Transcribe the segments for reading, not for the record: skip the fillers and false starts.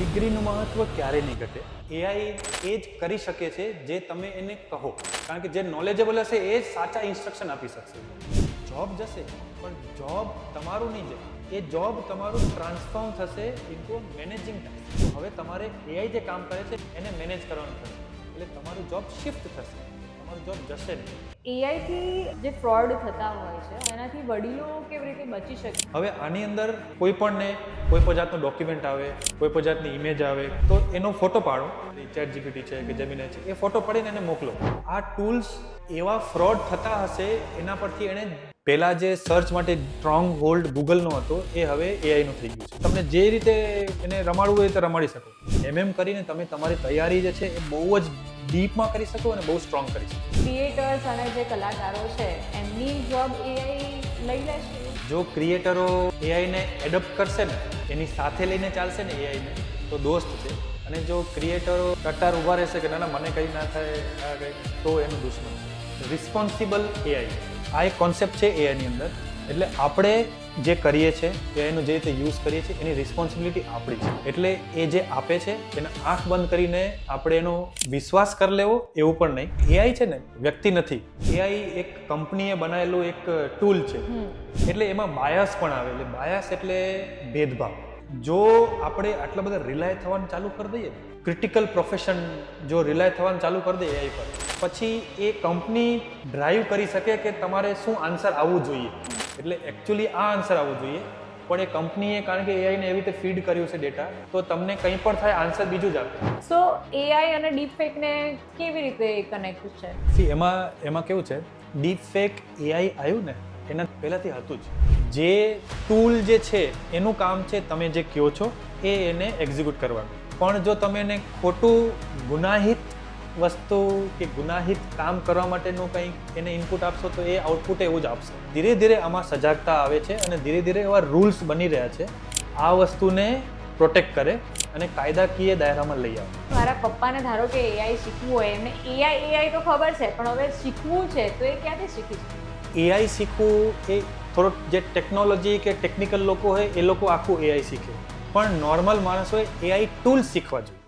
ડિગ્રીનું મહત્વ ક્યારેય નહીં ઘટે. એઆઈ એ જ કરી શકે છે જે તમે એને કહો, કારણ કે જે નોલેજેબલ હશે એ જ સાચા ઇન્સ્ટ્રક્શન આપી શકશે. જોબ જશે પણ જોબ તમારું નહીં જાય, એ જોબ તમારું ટ્રાન્સફોર્મ થશે ઇન્ટુ મેનેજિંગ ટાસ્ક. હવે તમારે એઆઈ જે કામ કરે છે એને મેનેજ કરવાનું થશે, એટલે તમારું જોબ શિફ્ટ થશે, તમારું જોબ જશે નહીં. એઆઈથી જે ફ્રોડ થતા હોય છે એનાથી વડીલો કેવી રીતે બચી શકે? હવે આની અંદર કોઈ પણ જાતનો ડોક્યુમેન્ટ આવે, કોઈ પણ જાતની ઇમેજ આવે તો એનો ફોટો પાડો, ચેટ જીપીટી છે કે જેમિનાઈ છે, એ ફોટો પાડીને એને મોકલો. આ ટૂલ્સ એવા ફ્રોડ થતા હશે, એના પરથી એણે પહેલાં જે સર્ચ માટે સ્ટ્રોંગ હોલ્ડ ગૂગલનો હતો એ હવે એઆઈનું થઈ ગયું છે. તમને જે રીતે એને રમાડવું હોય તો રમાડી શકો. કરીને તમે તમારી તૈયારી જે છે એ બહુ જ ડીપમાં કરી શકો અને બહુ સ્ટ્રોંગ કરી શકો. ક્રિએટર્સ અને જે કલાકારો છે એમની જોબ એઆઈ લઈ લેશે? જો ક્રિએટરો એઆઈને એડપ્ટ કરશે ને, એની સાથે લઈને ચાલશે ને એઆઈને, તો દોસ્ત છે. અને જો ક્રિએટરો કટાર ઊભા રહેશે કે ના મને કંઈ ના થાય, તો એનું દુશ્મન. રિસ્પોન્સિબલ એઆઈ, આ એક કોન્સેપ્ટ છે એઆઈની અંદર. એટલે આપણે જે કરીએ છીએ, એઆઈનો જે રીતે યુઝ કરીએ છીએ, એની રિસ્પોન્સિબિલિટી આપણી છે. એટલે એ જે આપે છે એને આંખ બંધ કરીને આપણે એનો વિશ્વાસ કરી લેવો એવું પણ નહીં. એઆઈ છે ને વ્યક્તિ નથી, એઆઈ એક કંપનીએ બનાવેલું એક ટૂલ છે. એટલે એમાં બાયસ પણ આવે. એટલે બાયસ એટલે ભેદભાવ. જો આપણે આટલા બધા રિલાય થવાનું ચાલુ કરી દઈએ, ક્રિટિકલ પ્રોફેશન જો રિલાય થવાનું ચાલુ કરી દઈએ એઆઈ પર, પછી એ કંપની ડ્રાઈવ કરી શકે કે તમારે શું આન્સર આવવું જોઈએ. એટલે એકચ્યુઅલી આ આન્સર આવવું જોઈએ, પણ એ કંપનીએ કારણ કે એઆઈને એવી રીતે ફીડ કર્યું છે ડેટા, તો તમને કંઈ પણ થાય આન્સર બીજું જ આપે. સો એઆઈ અને ડીપફેકને કેવી રીતે કનેક્ટ છે? સી એમાં કેવું છે, ડીપફેક એઆઈ આવ્યું ને એના પહેલાંથી હતું જ. જે ટૂલ જે છે એનું કામ છે તમે જે કહો છો એને એક્ઝિક્યુટ કરવાનું. પણ જો તમે એને ખોટું ગુનાહિત વસ્તુ કે ગુનાહિત કામ કરવા માટેનું કંઈક એને ઇનપુટ આપશો તો એ આઉટપુટ એવું જ આપશે. ધીરે ધીરે આમાં સજાગતા આવે છે અને ધીરે ધીરે એવા રૂલ્સ બની રહ્યા છે આ વસ્તુને પ્રોટેક્ટ કરે અને કાયદાકીય દાયરામાં લઈ આવે. મારા પપ્પાને ધારો કે એઆઈ શીખવું હોય, એમને એઆઈ તો ખબર છે પણ હવે શીખવું છે તો એ ક્યાંથી શીખી શકે? એઆઈ શીખવું એ થોડોક જે ટેકનોલોજી કે ટેકનિકલ લોકો હોય એ લોકો આખું એઆઈ શીખે, પણ નોર્મલ માણસોએ એઆઈ ટૂલ્સ શીખવા જોઈએ.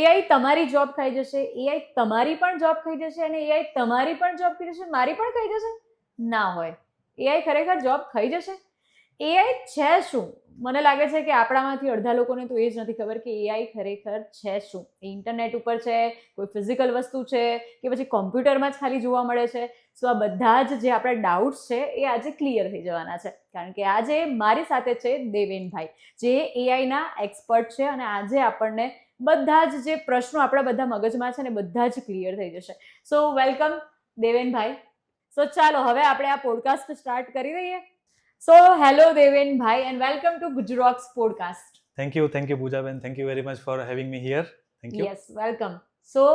એઆઈ તમારી જોબ ખાઈ જશે, એઆઈ તમારી પણ જોબ ખાઈ જશે અને એઆઈ તમારી પણ જોબ ખાઈ જશે, મારી પણ ખાઈ જશે? ના હોય. એઆઈ ખરેખર જોબ ખાઈ જશે? એઆઈ છે શું? મને લાગે છે કે આપણામાંથી અડધા લોકોને તો એ જ નથી ખબર કે એઆઈ ખરેખર છે શું. એ ઇન્ટરનેટ ઉપર છે, કોઈ ફિઝિકલ વસ્તુ છે કે પછી કોમ્પ્યુટરમાં જ ખાલી જોવા મળે છે? સો આ બધા જ જે આપણા ડાઉટ્સ છે એ આજે ક્લિયર થઈ જવાના છે, કારણ કે આજે મારી સાથે છે દેવેનભાઈ, જે એઆઈના એક્સપર્ટ છે અને આજે આપણને બધા જ જે પ્રશ્નો આપણા બધા મગજમાં છે ને બધા જ ક્લિયર થઈ જશે. સો વેલકમ દેવેનભાઈ. સો ચાલો હવે આપણે આ પોડકાસ્ટ સ્ટાર્ટ કરી દઈએ. સો હેલો દેવેનભાઈ and welcome to Gujarax podcast. Thank you પૂજાબેન, thank you very much for having me here. Thank you. Yes, welcome. So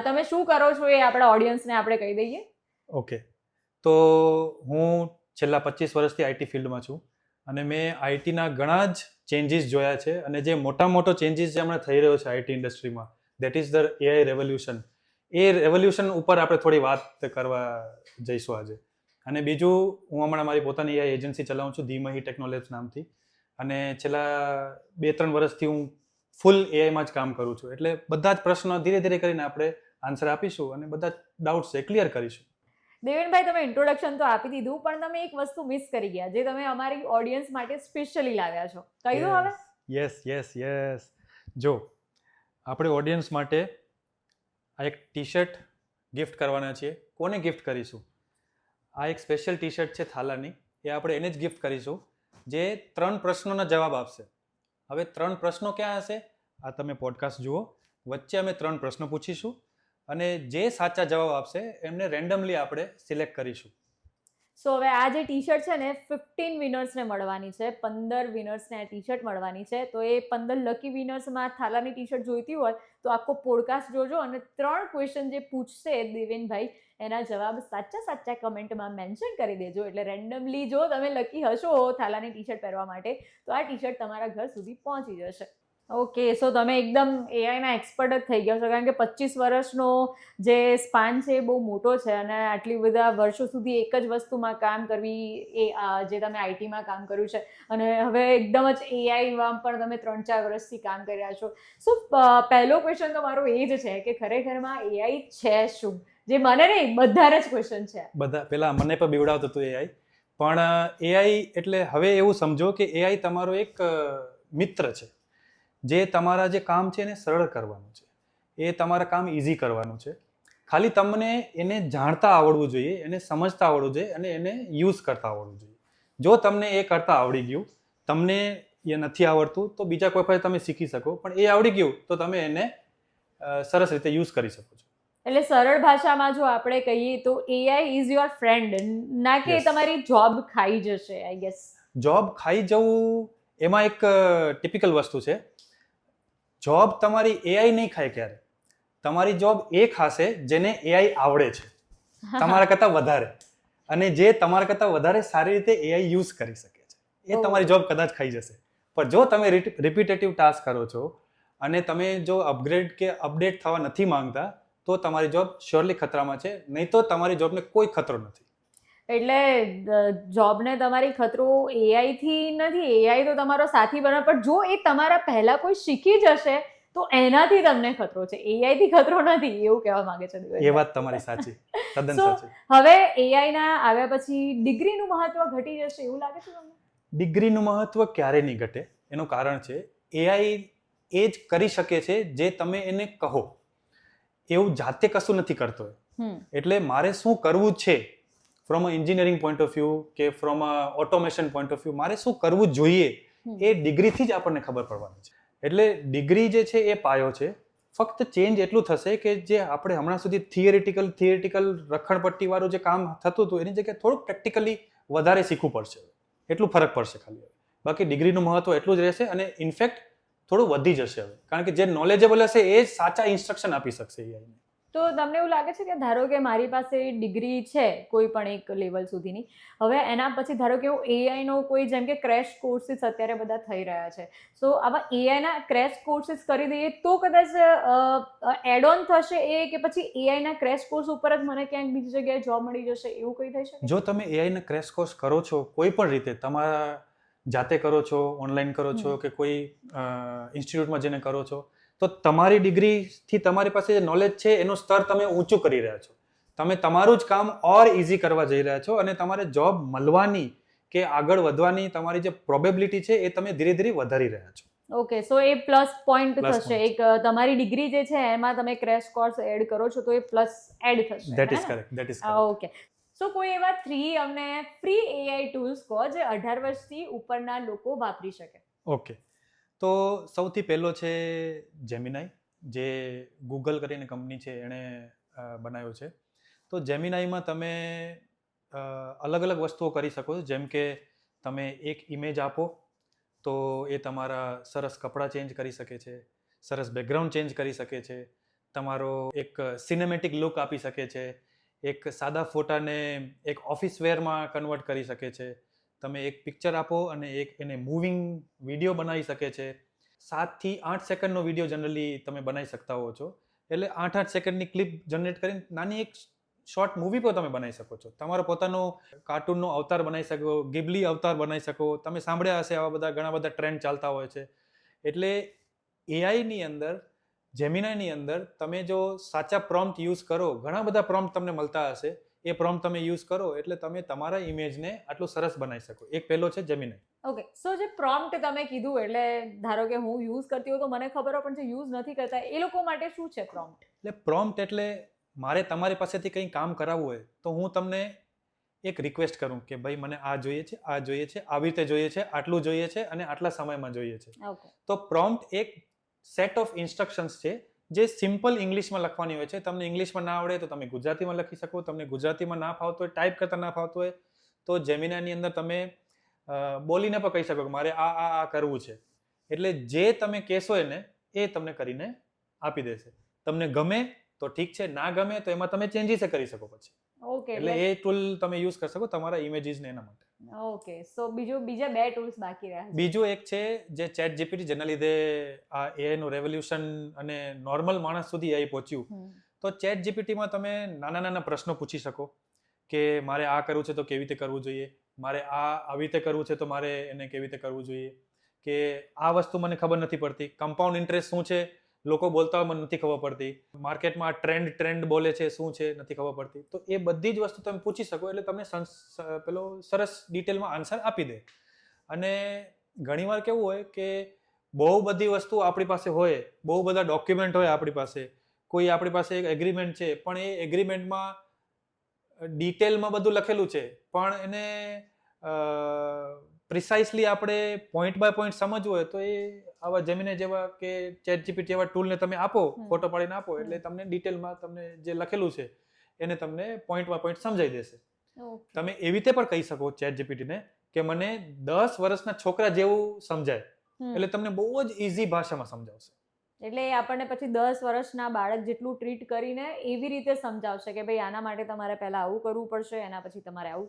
તમે શું કરો છો એ આપણા ઓડિયન્સને આપણે કહી દઈએ. ઓકે, તો હું છેલ્લા 25 વર્ષથી આઈટી ફિલ્ડમાં છું અને મેં આઈટીના ઘણા જ ચેન્જીસ જોયા છે અને જે મોટો ચેન્જીસ જે હમણાં થઈ રહ્યો છે આઈટી ઇન્ડસ્ટ્રીમાં, that is the AI revolution. A revolution ઉપર આપણે થોડી વાત કરવા જઈશું આજે. અને બીજું, હું હમણાં મારી પોતાની એઆઈ એજન્સી ચલાવું છું, ધીમહી ટેકનોલેબ્સ નામથી, અને છેલ્લા 2-3 વર્ષથી હું ફૂલ એઆઈમાં જ કામ કરું છું. એટલે બધા જ પ્રશ્નો ધીરે ધીરે કરીને આપણે આન્સર આપીશું અને બધા ડાઉટ્સ છે ક્લિયર કરીશું. દેવેનભાઈ, તમે ઇન્ટ્રોડક્શન તો આપી દીધું, પણ તમે એક વસ્તુ મિસ કરી ગયા, જે તમે અમારી ઓડિયન્સ માટે સ્પેશિયલી લાવ્યા છો. કહી દો હવે. યસ. જો આપણે ઓડિયન્સ માટે આ એક ટી શર્ટ ગિફ્ટ કરવાના છીએ. કોને ગિફ્ટ કરીશું? આ એક સ્પેશિયલ ટી શર્ટ છે થાલાની, એ આપણે એને જ ગિફ્ટ કરીશું જે 3 પ્રશ્નોના જવાબ આપશે. હવે 3 પ્રશ્નો ક્યાં હશે? આ તમે પોડકાસ્ટ જુઓ, વચ્ચે અમે 3 પ્રશ્નો પૂછીશું અને જે સાચા જવાબ આપશે એમને રેન્ડમલી આપણે સિલેક્ટ કરીશું. સો હવે આ જે ટી શર્ટ છે ને 15 વિનર્સને મળવાની છે, 15 વિનર્સને આ ટી શર્ટ મળવાની છે. તો એ 15 લકી વિનર્સમાં થાલાની ટી શર્ટ જોઈતી હોય તો આખો પોડકાસ્ટ જોજો અને 3 ક્વેશ્ચન જે પૂછશે દેવેનભાઈ એના જવાબ સાચા કમેન્ટમાં મેન્શન કરી દેજો. એટલે રેન્ડમલી જો તમે લકી હશો થાલાની ટી શર્ટ પહેરવા માટે તો આ ટી શર્ટ તમારા ઘર સુધી પહોંચી જશે. ઓકે, સો તમે એકદમ એઆઈના એક્સપર્ટ જ થઈ ગયા છો, કારણ કે 25 વર્ષનો જે સ્પાન છે એ બહુ મોટો છે, અને આટલી બધા વર્ષો સુધી એક જ વસ્તુમાં કામ કરવી, એ જે તમે આઈટીમાં કામ કર્યું છે, અને હવે એકદમ જ એઆઈમાં પણ તમે 3-4 વર્ષથી કામ કરી રહ્યા છો. સો પહેલો ક્વેશ્ચન તો મારો એ જ છે કે ખરેખરમાં એઆઈ છે શું? જે મને નહીં, બધાને જ ક્વેશ્ચન છે. બધા પહેલાં મને પણ બીવડાવતું હતું એઆઈ, પણ એઆઈ એટલે હવે એવું સમજો કે એઆઈ તમારો એક મિત્ર છે, જે તમારા જે કામ છે એને સરળ કરવાનું છે, એ તમારા કામ ઇઝી કરવાનું છે. ખાલી તમને એને જાણતા આવડવું જોઈએ, એને સમજતા આવડવું જોઈએ, અને એને યુઝ કરતા આવડવું જોઈએ. જો તમને એ કરતા આવડી ગયું, તમને એ નથી આવડતું તો બીજા કોઈ પાસે તમે શીખી શકો, પણ એ આવડી ગયું તો તમે એને સરસ રીતે યુઝ કરી શકો છો. એટલે સરળ ભાષામાં જો આપણે કહીએ તો એઆઈ ઇઝ યોર ફ્રેન્ડ, ના કે Yes. તમારી જોબ ખાઈ જશે, આઈ ગેસ. જોબ ખાઈ જવું એમાં એક ટિપિકલ વસ્તુ છે. જોબ તમારી એઆઈ નહીં ખાય ક્યારે. તમારી જોબ એ ખાશે જેને એઆઈ આવડે છે તમારા કરતાં વધારે, અને જે તમારા કરતાં વધારે સારી રીતે એઆઈ યુઝ કરી શકે છે, એ તમારી જોબ કદાચ ખાઈ જશે. પણ જો તમે રિપીટેટિવ ટાસ્ક કરો છો અને તમે જો અપગ્રેડ કે અપડેટ થવા નથી માંગતા, તો તમારી જોબ શ્યોરલી ખતરામાં છે. નહીં તો તમારી જોબને કોઈ ખતરો નથી. એટલે જોબને તમારી ખતરો એઆઈથી નથી, એઆઈ તો તમારો સાથી બને, પણ જો એ તમારા પહેલા કોઈ શીખી જશે તો એનાથી તમને ખતરો છે, એઆઈથી ખતરો નથી, એવું કહેવા માંગે છે દિવ્યાંગ. એ વાત તમારી સાચી, તદ્દન So, સાચી. હવે એઆઈના આવ્યા પછી ડિગ્રીનું મહત્વ ઘટી જશે એવું લાગે છે તમને? ડિગ્રીનું મહત્વ ક્યારેય નહીં ઘટે. એનું કારણ છે એઆઈ એ જ કરી શકે છે જે તમે એને કહો. એવું જાતે કશું નથી કરતો. એટલે મારે શું કરવું છે from a engineering point of view કે from a automation point of view, મારે શું કરવું જોઈએ એ ડિગ્રીથી જ આપણને ખબર પડવાની છે. એટલે ડિગ્રી જે છે એ પાયો છે. ફક્ત ચેન્જ એટલું થશે કે જે આપણે હમણાં સુધી થિયરિટિકલ રખણપટ્ટીવાળું જે કામ થતું હતું એની જગ્યાએ થોડુંક પ્રેક્ટિકલી વધારે શીખવું પડશે. એટલું ફરક પડશે ખાલી. બાકી ડિગ્રીનું મહત્વ એટલું જ રહેશે, અને ઇનફેક્ટ થોડું વધી જશે હવે, કારણ કે જે નોલેજેબલ હશે એ જ સાચા ઇન્સ્ટ્રક્શન આપી શકશે એઆઈને. તો તમને એવું લાગે છે કે ધારો કે મારી પાસે ડિગ્રી છે કોઈ પણ એક લેવલ સુધીની, હવે એના પછી ધારો કે હું એઆઈનો કોઈ, જેમ કે ક્રેશ કોર્સીસ અત્યારે બધા થઈ રહ્યા છે, સો આવા એઆઈના ક્રેશ કોર્સીસ કરી દઈએ તો કદાચ એડ ઓન થશે એ, કે પછી એઆઈના ક્રેશ કોર્સ ઉપર જ મને ક્યાંક બીજી જગ્યાએ જોબ મળી જશે, એવું કંઈ થઈ શકે? જો તમે એઆઈના ક્રેશ કોર્સ કરો છો કોઈ પણ રીતે, તમારા જાતે કરો છો, ઓનલાઈન કરો છો, કે કોઈ ઇન્સ્ટિટ્યૂટમાં જઈને કરો છો, તો તમારી ડિગ્રીથી તમારી પાસે જે નોલેજ છે એનું સ્તર તમે ઊંચું કરી રહ્યા છો. તમે તમારું જ કામ ઓર ઇઝી કરવા જઈ રહ્યા છો, અને તમારે જોબ મળવાની કે આગળ વધવાની તમારી જે પ્રોબેબિલિટી છે એ તમે ધીરે ધીરે વધારી રહ્યા છો. ઓકે, સો એ પ્લસ પોઈન્ટ Plus થશે. point. એક તમારી ડિગ્રી જે છે એમાં તમે ક્રેશ કોર્સ એડ કરો છો તો એ પ્લસ એડ થશે. That is correct, that is correct. Okay, so કોઈ એવા 3 અમને ફ્રી એઆઈ ટૂલ્સ કહો જે 18 વર્ષથી ઉપરના લોકો વાપરી શકે. ઓકે, તો સૌથી પહેલો છે જેમિનાઈ, જે ગૂગલ કરીને કંપની છે એણે બનાવ્યો છે. તો જેમિનાઈમાં તમે અલગ અલગ વસ્તુઓ કરી શકો છો. જેમ કે તમે એક ઇમેજ આપો તો એ તમારા સરસ કપડાં ચેન્જ કરી શકે છે, સરસ બેકગ્રાઉન્ડ ચેન્જ કરી શકે છે, તમારો એક સિનેમેટિક લુક આપી શકે છે, એક સાદા ફોટાને એક ઓફિસ વેરમાં કન્વર્ટ કરી શકે છે. તમે એક પિક્ચર આપો અને એક એને મૂવિંગ વિડીયો બનાવી શકે છે. 7 થી 8 સેકન્ડનો વિડીયો જનરલી તમે બનાવી શકતા હો છો. એટલે 8-8 સેકન્ડની ક્લિપ જનરેટ કરીને નાની એક શોર્ટ મૂવી પણ તમે બનાવી શકો છો. તમારો પોતાનો કાર્ટૂનનો અવતાર બનાવી શકો, ગિબલી અવતાર બનાવી શકો. તમે સાંભળ્યા હશે આવા બધા ઘણા બધા ટ્રેન્ડ ચાલતા હોય છે. એટલે એઆઈની અંદર, જેમિનાઈની અંદર તમે જો સાચા પ્રોમ્પ્ટ યુઝ કરો, ઘણા બધા પ્રોમ્પ્ટ તમને મળતા હશે, એ પ્રોમ્પ્ટ તમે યુઝ કરો એટલે તમે તમારા ઇમેજને આટલું સરસ બનાવી શકો. એક પહેલો છે જેમિનાઈ. ઓકે, સો જે પ્રોમ્પ્ટ તમે કીધું, એટલે ધારો કે હું યુઝ કરતી હોઉં તો મને ખબર હોય, પણ જે યુઝ નથી કરતા એ લોકો માટે શું છે પ્રોમ્પ્ટ? એટલે પ્રોમ્પ્ટ એટલે મારે તમારી પાસેથી કંઈ કામ કરાવવું હોય તો હું તમને એક રિક્વેસ્ટ કરું કે ભાઈ મને આ જોઈએ છે, આ જોઈએ છે, આવી રીતે જોઈએ છે, આટલું જોઈએ છે અને આટલા સમયમાં જોઈએ છે. ઓકે, તો પ્રોમ્પ્ટ એક સેટ ઓફ ઇન્સ્ટ્રક્શન્સ છે જે સિમ્પલ ઇંગ્લિશમાં લખવાની હોય છે. તમને ઇંગ્લિશમાં ના આવડે તો તમે ગુજરાતીમાં લખી શકો. તમને ગુજરાતીમાં ના ફાવતું હોય, ટાઈપ કરતા ના ફાવતું હોય, તો જેમિનાની અંદર તમે બોલીને પણ કહી શકો કે મારે આ કરવું છે. એટલે જે તમે કહેશો એને એ તમને કરીને આપી દેશે. તમને ગમે તો ઠીક છે, ના ગમે તો એમાં તમે ચેન્જીસ કરી શકો પછી. ઓકે, એટલે એ ટૂલ તમે યુઝ કરી શકો તમારા ઇમેજીસને એના માટે. ઓકે, સો બીજા 2 ટૂલ્સ બાકી રહ્યા છે. બીજું એક છે જે ચેટ જીપીટી, જેના લીધે આ AI નું રેવોલ્યુશન અને નોર્મલ માણસ સુધી AI પહોંચ્યું. હમ. તો ચેટ જીપીટીમાં તમે નાના નાના પ્રશ્નો પૂછી શકો કે મારે આ કરવું છે તો કેવી રીતે કરવું જોઈએ, મારે આવી રીતે કરવું છે તો મારે એને કેવી રીતે કરવું જોઈએ, કે આ વસ્તુ મને ખબર નથી પડતી, કમ્પાઉન્ડ ઇન્ટરેસ્ટ શું છે લોકો બોલતા હોય મને નથી ખબર પડતી, માર્કેટમાં ટ્રેન્ડ બોલે છે શું છે નથી ખબર પડતી. તો એ બધી જ વસ્તુ તમે પૂછી શકો એટલે તમને પેલો સરસ ડિટેલમાં આન્સર આપી દે. અને ઘણીવાર કેવું હોય કે બહુ બધી વસ્તુ આપણી પાસે હોય, બહુ બધા ડોક્યુમેન્ટ હોય આપણી પાસે, કોઈ આપણી પાસે એક એગ્રીમેન્ટ છે પણ એ એગ્રીમેન્ટમાં ડિટેલમાં બધું લખેલું છે પણ એને પ્રિસાઇસલી આપણે પોઈન્ટ બાય પોઈન્ટ સમજવું હોય તો એ આવા જેમિની જેવા કે ચેટ જીપીટી જેવા ટૂલને તમે આપો, ફોટો પાડીને આપો એટલે તમને ડિટેલમાં તમને જે લખેલું છે એને તમને પોઈન્ટ બાય પોઈન્ટ સમજાઈ દેશે. તમે એવી રીતે પણ કહી શકો ચેટ જીપીટીને કે મને 10 વર્ષના છોકરા જેવું સમજાય, એટલે તમને બહુ જ ઇઝી ભાષામાં સમજાવશે. એટલે એ આપણને પછી 10 વર્ષના બાળક જેટલું ટ્રીટ કરીને એવી રીતે સમજાવશે કે ભાઈ આના માટે તમારે પહેલા આવું કરવું પડશે, એના પછી તમારે આવું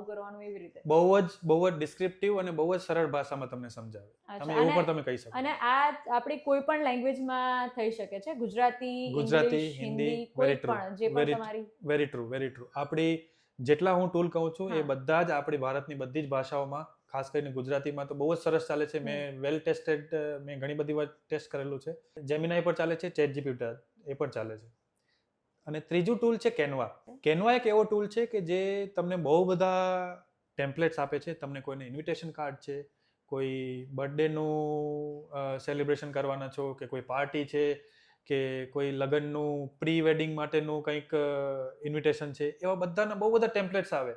કરવાનું એવી રીતે. બહુ જ ડિસ્ક્રિપ્ટિવ અને બહુ જ સરળ ભાષામાં તમને સમજાવે. તમે એવું પણ તમે કહી શકો. અને આ આપણી કોઈ પણ લેંગ્વેજમાં થઈ શકે છે, ગુજરાતી, હિન્દી, કોઈ પણ જે પણ તમારી. Very true. આપણી જેટલા હું ટૂલ કહું છું એ બધા જ આપણી ભારતની બધી જ ભાષાઓમાં, ખાસ કરીને ગુજરાતીમાં તો બહુ જ સરસ ચાલે છે. મેં મેં ઘણી બધી વાર ટેસ્ટ કરેલું છે. જેમિનાઈ પર ચાલે છે, ચેટ જીપીટી એ પણ ચાલે છે. અને ત્રીજું ટૂલ છે કેનવા. કેનવા એક એવો ટૂલ છે કે જે તમને બહુ બધા ટેમ્પલેટ્સ આપે છે. તમને કોઈને ઇન્વિટેશન કાર્ડ છે, કોઈ બર્થડેનું સેલિબ્રેશન કરવાના છો, કે કોઈ પાર્ટી છે, કે કોઈ લગ્નનું પ્રી વેડિંગ માટેનું કંઈક ઇન્વિટેશન છે, એવા બધાના બહુ બધા ટેમ્પલેટ્સ આવે.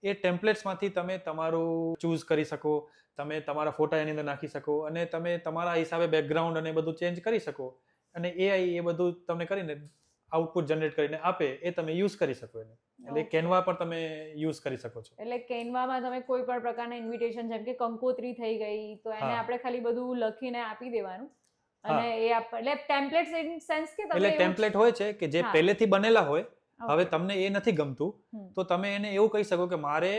એ ટેમ્પલેટ્સમાંથી તમે તમારું ચૂઝ કરી શકો, તમે તમારા ફોટા એની અંદર નાખી શકો અને તમે તમારા હિસાબે બેકગ્રાઉન્ડ અને બધું ચેન્જ કરી શકો. અને AI એ બધું તમને કરીને આઉટપુટ જનરેટ કરીને આપે, એ તમે યુઝ કરી શકો એને. એટલે કેનવા પર તમે યુઝ કરી શકો છો. એટલે કેનવામાં તમે કોઈ પણ પ્રકારના ઇન્વિટેશન, જેમ કે કંકોત્રી થઈ ગઈ, તો એને આપણે ખાલી બધું લખીને આપી દેવાનું અને એ એટલે ટેમ્પલેટ્સ ઇન સેન્સ કે એટલે ટેમ્પલેટ હોય છે કે જે પહેલેથી બનેલા હોય. હવે તમને એ નથી ગમતું તો તમે એને એવું કહી શકો કે મારે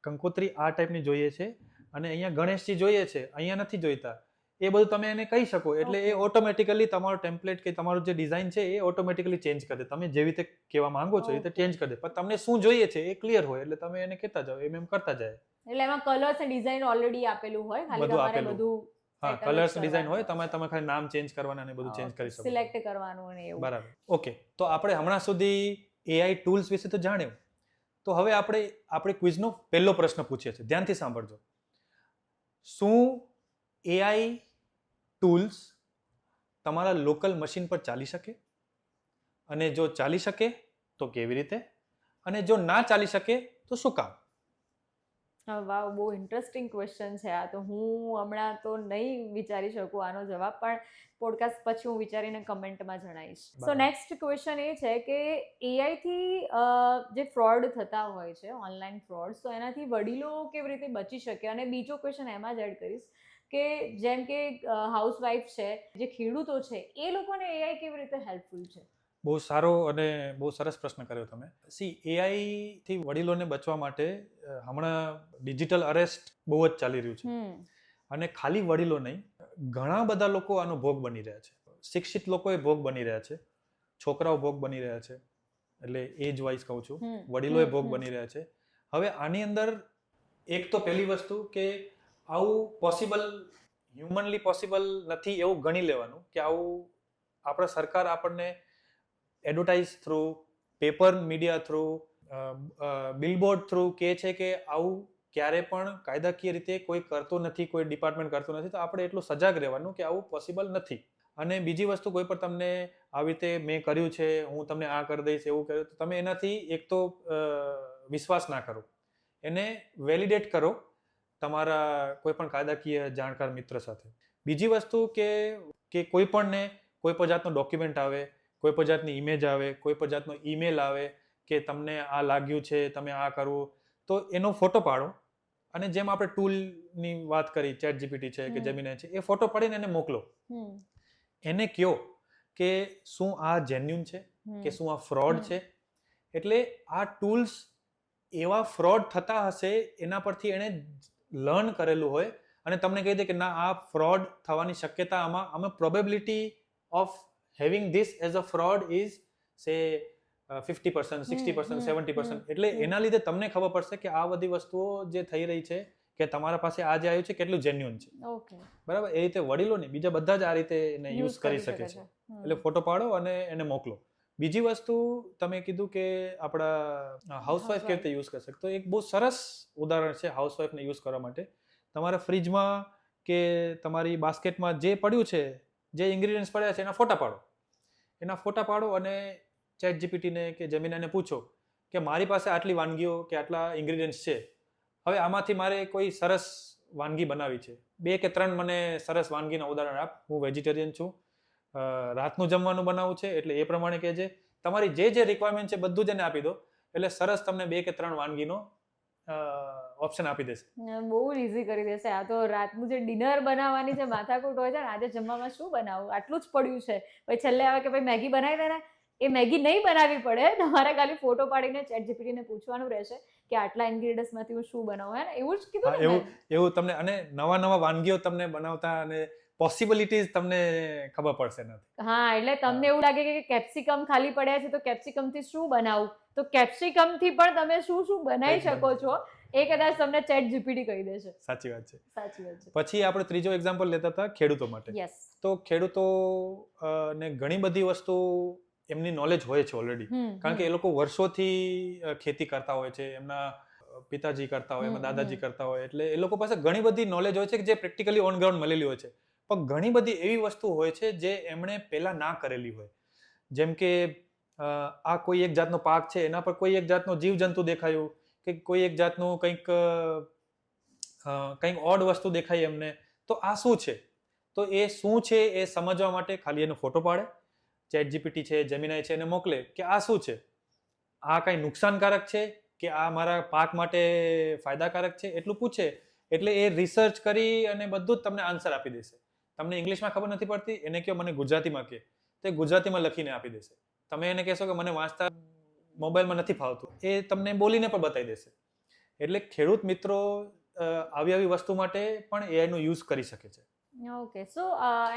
કંકોત્રી આ ટાઈપની જોઈએ છે અને અહીંયા ગણેશજી જોઈએ છે, અહીંયા નથી જોઈતા. એ બધું તમે એને કહી શકો એટલે એ ઓટોમેટિકલી તમારો ટેમ્પલેટ કે તમારું જે ડિઝાઇન છે એ ઓટોમેટિકલી ચેન્જ કરી દે. તમે જેવી રીતે કહેવા માંગો છો એ રીતે ચેન્જ કરી દે. પણ તમને શું જોઈએ છે એ ક્લિયર હોય એટલે તમે એને કહેતા જાઓ, એમ કરતા જાય. એટલે એમાં કલર્સ અને ડિઝાઇન ઓલરેડી આપેલું હોય, ખાલી તમારે બધું. હા, કલર્સ ડિઝાઇન હોય, તમે ખાલી નામ ચેન્જ કરવાના અને બધું ચેન્જ કરી શકો, સિલેક્ટ કરવાનું અને એવું. બરાબર. ઓકે, તો આપણે હમણાં સુધી AI ટૂલ્સ વિશે તો જાણ્યું. તો હવે આપણે ક્વિઝનો પહેલો પ્રશ્ન પૂછીએ છીએ. ધ્યાનથી સાંભળજો. શું AI ટૂલ્સ તમારા લોકલ મશીન પર ચાલી શકે? અને જો ચાલી શકે તો કેવી રીતે? અને જો ના ચાલી શકે તો શું કામ? વાવ, બહુ ઇન્ટરેસ્ટિંગ ક્વેશ્ચન છે આ. તો હું હમણાં તો નહીં વિચારી શકું આનો જવાબ, પણ પોડકાસ્ટ પછી હું વિચારીને કમેન્ટમાં જણાવીશ. સો નેક્સ્ટ ક્વેશ્ચન એ છે કે AI થી જે ફ્રોડ થતા હોય છે, ઓનલાઈન ફ્રોડ, તો એનાથી વડીલો કેવી રીતે બચી શકે? અને બીજો ક્વેશ્ચન એમાં જ એડ કરીશ કે જેમ કે હાઉસવાઈફ છે, જે ખેડૂતો છે, એ લોકોને AI કેવી રીતે હેલ્પફુલ છે? બહુ સારો અને બહુ સરસ પ્રશ્ન કર્યો તમે. AI થી વડીલોને બચવા માટે હમણાં ડિજિટલ અરેસ્ટ બહુ જ ચાલી રહ્યું છે. અને ખાલી વડીલો નહીં, ઘણા બધા લોકો આનો ભોગ બની રહ્યા છે. શિક્ષિત લોકો એ ભોગ બની રહ્યા છે, છોકરાઓ ભોગ બની રહ્યા છે. એટલે એજ વાઇઝ કહું છું, વડીલો એ ભોગ બની રહ્યા છે. હવે આની અંદર એક તો પહેલી વસ્તુ કે આવું હ્યુમનલી પોસિબલ નથી એવું ગણી લેવાનું કે આવું આપણા સરકાર આપણને advertise through, paper media through, billboard through કહે છે કે આવું ક્યારે પણ કાયદાકીય રીતે કોઈ કરતો નથી, કોઈ ડિપાર્ટમેન્ટ કરતો નથી. તો આપણે એટલું સજાગ રહેવાનું કે આવું પોસિબલ નથી. અને બીજી વસ્તુ, કોઈ પણ તમને આવી રીતે મેં કર્યું છે, હું તમને આ કરી દઈશ એવું કર્યું, તો તમે એનાથી એક તો વિશ્વાસ ના કરો, એને વેલિડેટ કરો તમારા કોઈ પણ કાયદાકીય જાણકાર મિત્ર સાથે. બીજી વસ્તુ કે કોઈ પણ જાતનો ડોક્યુમેન્ટ આવે, કોઈ પણ જાતની ઇમેજ આવે, કોઈ પણ જાતનો ઈમેલ આવે કે તમને આ લાગ્યું છે, તમે આ કરવું, તો એનો ફોટો પાડો. અને જેમ આપણે ટૂલની વાત કરી, ચેટ જીપીટી છે કે જેમિનાઈ છે, એ ફોટો પાડીને એને મોકલો. એને કહો કે શું આ જેન્યુન છે કે શું આ ફ્રોડ છે. એટલે આ ટૂલ્સ એવા ફ્રોડ થતા હશે એના પરથી એણે લર્ન કરેલું હોય અને તમને કહી દે કે ના આ ફ્રોડ થવાની શક્યતા આમાં probability of having this as a fraud is સે 50%, 60%, 70%. એટલે એના લીધે તમને ખબર પડશે કે આ બધી વસ્તુઓ જે થઈ રહી છે કે તમારા પાસે આ જે આવ્યું છે કેટલું જેન્યુઅન છે. ઓકે, બરાબર, એ રીતે વડીલો નહીં, બીજા બધા જ આ રીતે એને યુઝ કરી શકે છે. એટલે ફોટો પાડો અને એને મોકલો. બીજી વસ્તુ તમે કીધું કે આપણા હાઉસવાઈફ કેવી રીતે યુઝ કરી શકે, તો એક બહુ સરસ ઉદાહરણ છે હાઉસવાઈફને યુઝ કરવા માટે. તમારા ફ્રીજમાં કે તમારી બાસ્કેટમાં જે પડ્યું છે, જે ઇન્ગ્રીડિયન્ટ્સ પડ્યા છે એના ફોટા પાડો અને ચેટ જીપીટીને કે જેમિનાને પૂછો કે મારી પાસે આટલી વાનગીઓ કે આટલા ઇન્ગ્રીડિયન્ટ્સ છે, હવે આમાંથી મારે કોઈ સરસ વાનગી બનાવી છે, 2 કે 3 મને સરસ વાનગીના ઉદાહરણ આપ. હું વેજીટેરિયન છું, રાતનું જમવાનું બનાવવું છે, એટલે એ પ્રમાણે કહેજે. તમારી જે રિક્વાયરમેન્ટ છે બધું જ એને આપી દો, એટલે સરસ તમને 2 કે 3 વાનગીનો ઓપ્શન આપી દેશે. બહુ ઇઝી કરી દેશે. આ તો રાતનું જે ડિનર બનાવવાની જે માથાકૂટ હોય છે ને, આજે જમવામાં શું બનાવું, આટલું જ પડ્યું છે, પછી છેલ્લે આવે કે ભાઈ મેગી બનાવી દે ને, એ મેગી નહીં બનાવવી પડે, તમારે ખાલી ફોટો પાડીને ચેટ જીપીટીને પૂછવાનું રહેશે કે આટલા ઇન્ગ્રીડિયન્ટ્સમાંથી હું શું બનાવું, હે ને? એવું જ કીધું ને. એવું તમને, અને નવા વાનગીઓ તમને બનાવતા અને પોસિબિલિટીઝ તમને ખબર પડશે નથી. હા, એટલે તમને એવું લાગે કે કેપ્સિકમ ખાલી પડ્યા છે તો કેપ્સિકમથી શું બનાવું, તો કેપ્સિકમથી પણ તમે શું બનાવી શકો છો એ કદાચ તમને ચેટ જીપીટી કહી દેશે. સાચી વાત છે. સાચી. પછી આપણે ત્રીજો એક્ઝામ્પલ લેતા હતા ખેડૂતો માટે. યસ. તો ખેડૂતો ને ઘણી બધી વસ્તુ એમની નોલેજ હોય છે ઓલરેડી, કારણ કે એ લોકો વર્ષોથી ખેતી કરતા હોય છે, એમના પિતાજી કરતા હોય, એમના દાદાજી કરતા હોય, એટલે એ લોકો પાસે ઘણી બધી નોલેજ હોય છે કે જે પ્રેક્ટિકલી ઓન ગ્રાઉન્ડ મળેલી હોય છે. પણ ઘણી બધી એવી વસ્તુ હોય છે જે એમણે પહેલા ના કરેલી હોય. જેમ કે આ કોઈ એક જાતનો પાક છે, એના પર કોઈ એક જાતનો જીવજંતુ દેખાયું કે કોઈ એક જાતનું કંઈક ઓડ વસ્તુ દેખાય એમને, તો આ શું છે? તો એ શું છે એ સમજવા માટે ખાલી એનો ફોટો પાડે, ચેટ જીપીટી છે, જેમિનાઈ છે, એને મોકલે કે આ શું છે, આ કંઈ નુકસાનકારક છે કે આ મારા પાક માટે ફાયદાકારક છે, એટલું પૂછે એટલે એ રિસર્ચ કરી અને બધું જ તમને આન્સર આપી દેશે. તમને ઇંગ્લિશમાં ખબર નથી પડતી, એને કહો મને ગુજરાતીમાં કહે, તો એ ગુજરાતીમાં લખીને આપી દેશે. તમે એને કહેશો કે મને વાંચતા મોબાઈલમાં નથી ફાવતું, એ તમને બોલીને પણ બતાવી દેશે. એટલે ખેડૂત મિત્રો આવી વસ્તુ માટે પણ એઆઈનો યુઝ કરી શકે છે. ઓકે, સો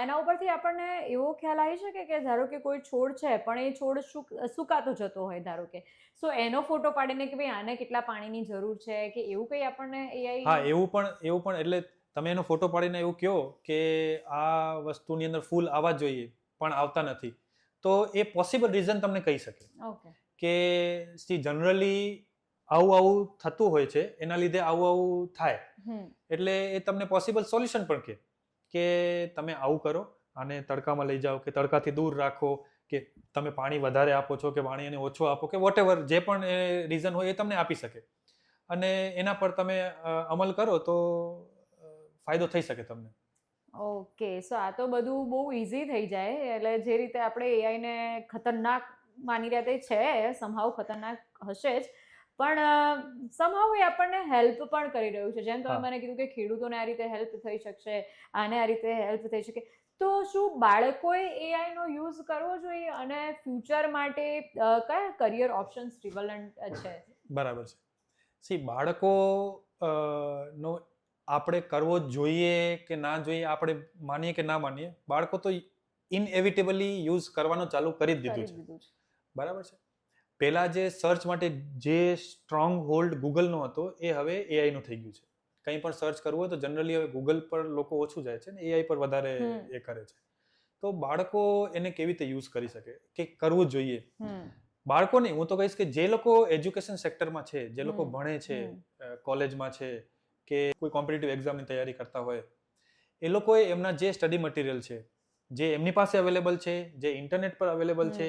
એના ઉપરથી આપણને એવો ખ્યાલ આવી શકે કે ધારો કે કોઈ છોડ છે પણ એ છોડ સુકાતો જતો હોય, ધારો કે, સો એનો ફોટો પાડીને કે ભાઈ આને કેટલા પાણીની જરૂર છે કે એવું કંઈ આપણને એઆઈ. હા, એવું પણ એટલે તમે એનો ફોટો પાડીને એવું કહો કે આ વસ્તુની અંદર ફૂલ આવવા જોઈએ પણ આવતા નથી, તો એ પોસિબલ રીઝન તમને કહી શકે. ઓકે. કે જનરલી આવું થતું હોય છે, એના લીધે આવું થાય, એટલે એ તમને પોસિબલ સોલ્યુશન પણ કે તમે આવું કરો, આને તડકામાં લઈ જાઓ કે તડકાથી દૂર રાખો, કે તમે પાણી વધારે આપો છો કે પાણી એને ઓછું આપો, કે વોટેવર જે પણ એ રીઝન હોય એ તમને આપી શકે, અને એના પર તમે અમલ કરો તો ફાયદો થઈ શકે તમને. ઓકે, સો આ તો બધું બહુ ઇઝી થઈ જાય. એટલે જે રીતે આપણે એઆઈને ખતરનાક માની રહ્યા તે છે, સમહાવ ખતરનાક હશે જ, પણ સમહાવ એ આપણને હેલ્પ પણ કરી રહ્યું છે. જેમ તમે મને કીધું કે ખેડૂતોને આ રીતે હેલ્પ થઈ શકશે, આને આ રીતે હેલ્પ થઈ શકે, તો શું બાળકોએ એઆઈનો યુઝ કરવો જોઈએ, અને ફ્યુચર માટે કયા કરિયર ઓપ્શન્સ રિવલન્ટ છે? બરાબર છે. બાળકો નો આપણે કરવો જોઈએ કે ના જોઈએ, આપણે માનીએ કે ના માનીએ, બાળકો તો ઇનએવિટેબલી યુઝ કરવાનું ચાલુ કરી જ દીધું છે. બરાબર છે. પહેલા જે સર્ચ માટે જે સ્ટ્રોંગ હોલ્ડ ગૂગલનો હતો એ હવે એઆઈનો થઈ ગયું છે. કંઈ પણ સર્ચ કરવું હોય તો જનરલી હવે ગૂગલ પર લોકો ઓછું જાય છે ને એઆઈ પર વધારે એ કરે છે. તો બાળકો એને કેવી રીતે યુઝ કરી શકે કે કરવું જોઈએ? બાળકો નહીં, હું તો કહીશ કે જે લોકો એજ્યુકેશન સેક્ટરમાં છે, જે લોકો ભણે છે, કોલેજમાં છે કે કોઈ કોમ્પિટિટિવ એક્ઝામની તૈયારી કરતા હોય, એ લોકોએ એમના જે સ્ટડી મટીરિયલ છે, જે એમની પાસે અવેલેબલ છે, જે ઇન્ટરનેટ પર અવેલેબલ છે,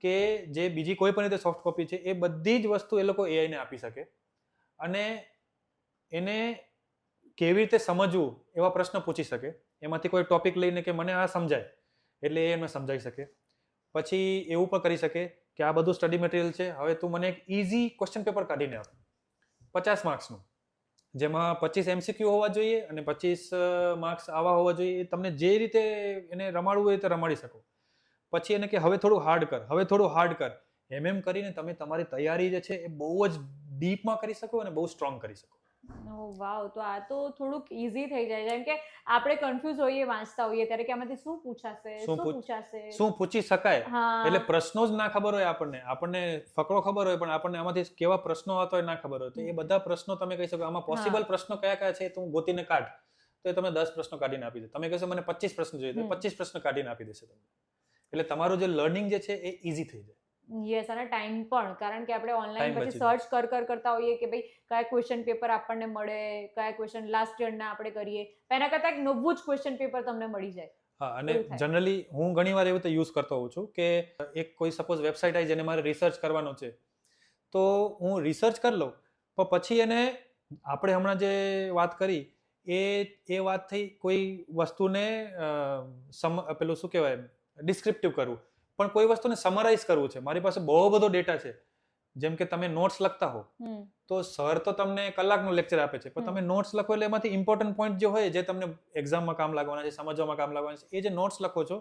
કે જે બીજી કોઈ પણ રીતે સોફ્ટ કોપી છે, એ બધી જ વસ્તુ એ લોકો એઆઈને આપી શકે, અને એને કેવી રીતે સમજવું એવા પ્રશ્ન પૂછી શકે. એમાંથી કોઈ ટોપિક લઈને કે મને આ સમજાય, એટલે એ એમને સમજાવી શકે. પછી એવું પણ કરી શકે કે આ બધું સ્ટડી મટીરિયલ છે, હવે તું મને એક ઇઝી ક્વેશ્ચન પેપર કાઢીને આપ 50 માર્ક્સનું, જેમાં 25 MCQ હોવા જોઈએ અને 25 માર્ક્સ આવા હોવા જોઈએ. તમને જે રીતે એને રમાડવું હોય તો રમાડી શકો. પછી એને કે હવે થોડું હાર્ડ કર, હવે થોડું હાર્ડ કર, એમ કરીને તમે તમારી તૈયારી જે છે એ બહુ જ ડીપમાં કરી શકો અને બહુ સ્ટ્રોંગ કરી શકો. ઓ વાવ, તો આ તો થોડુંક ઈઝી થઈ જાય. જેમ કે આપણે કન્ફ્યુઝ હોઈએ વાંચતા હોઈએ ત્યારે કે આમાંથી શું પૂછાશે, શું પૂછાશે, શું પૂછી શકાય, હા, એટલે પ્રશ્નો જ ના ખબર હોય આપણને ફકરો ખબર હોય પણ આપણને આમાંથી કેવા પ્રશ્નો આવતા હોય ના ખબર હોય, તો એ બધા પ્રશ્નો તમે કહી શકો આમાં પોસિબલ પ્રશ્નો કયા કયા છે તો હું ગોતીને કાઢ, તો એ તમે 10 પ્રશ્નો કાઢીને આપી દે. તમે કહેશો મને 25 પ્રશ્નો જોઈએ તો 25 પ્રશ્નો કાઢીને આપી દેશે તમને. એટલે તમારું જે લર્નિંગ જે છે એ ઈઝી થઈ જાય. યસ, અને ટાઈમ પણ, કારણ કે આપણે ઓનલાઈન Time પછી બચી સર્ચ કરતા હોઈએ કે ભાઈ કયા ક્વેશ્ચન પેપર આપણને મળે, કયા ક્વેશ્ચન લાસ્ટ યરના આપણે કરીએ, એના કરતાં એક નવું જ ક્વેશ્ચન પેપર તમને મળી જાય. હા, અને એવું થાય. જનરલી હું ઘણીવાર એવું તો યુઝ કરતો હોઉં છું કે એક કોઈ સપોઝ વેબસાઇટ આવી જેને મારે રિસર્ચ કરવાનો છે, તો હું રિસર્ચ કરી લઉં પણ પછી એને આપણે હમણાં જે વાત કરી એ વાત થઈ કોઈ વસ્તુને પેલું શું કહેવાય ડિસ્ક્રિપ્ટિવ કરવું, પણ કોઈ વસ્તુને સમરાઇઝ કરવું છે. મારી પાસે બહુ બધો ડેટા છે, જેમ કે તમે નોટ્સ લખતા હો તો સર તો તમને કલાકનો લેક્ચર આપે છે, પણ તમે નોટ્સ લખો એટલે એમાંથી ઇમ્પોર્ટન્ટ પોઈન્ટ જે હોય જે તમને એક્ઝામમાં કામ લાગવાના છે, સમજવામાં કામ લાગવાના છે, એ જે નોટ્સ લખો છો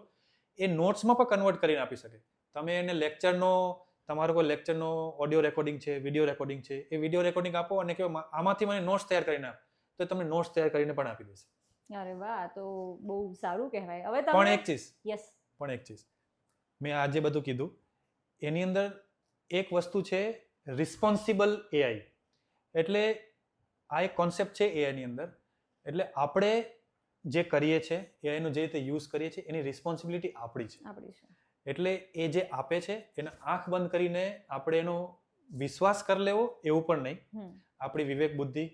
એ નોટ્સમાં પણ કન્વર્ટ કરીને આપી શકે. તમે એને તમારો કોઈ લેક્ચરનો ઓડિયો રેકોર્ડિંગ છે, વિડીયો રેકોર્ડિંગ છે, એ વિડીયો રેકોર્ડિંગ આપો અને કહો આમાંથી મને નોટ્સ તૈયાર કરીને આપ, તો તમને નોટ્સ તૈયાર કરીને પણ આપી દેશે. અરે વાહ, તો બહુ સારું કહેવાય. હવે પણ તમે એક ચીજ મેં આજે બધું કીધું એની અંદર એક વસ્તુ છે રિસ્પોન્સિબલ એઆઈ. એટલે આ એક કોન્સેપ્ટ છે એઆઈની અંદર. એટલે આપણે જે કરીએ છીએ એઆઈનો જે રીતે યુઝ કરીએ છીએ એની રિસ્પોન્સિબિલિટી આપણી છે. એટલે એ જે આપે છે એને આંખ બંધ કરીને આપણે એનો વિશ્વાસ કરી લેવો એવું પણ નહીં. આપણી વિવેક બુદ્ધિ,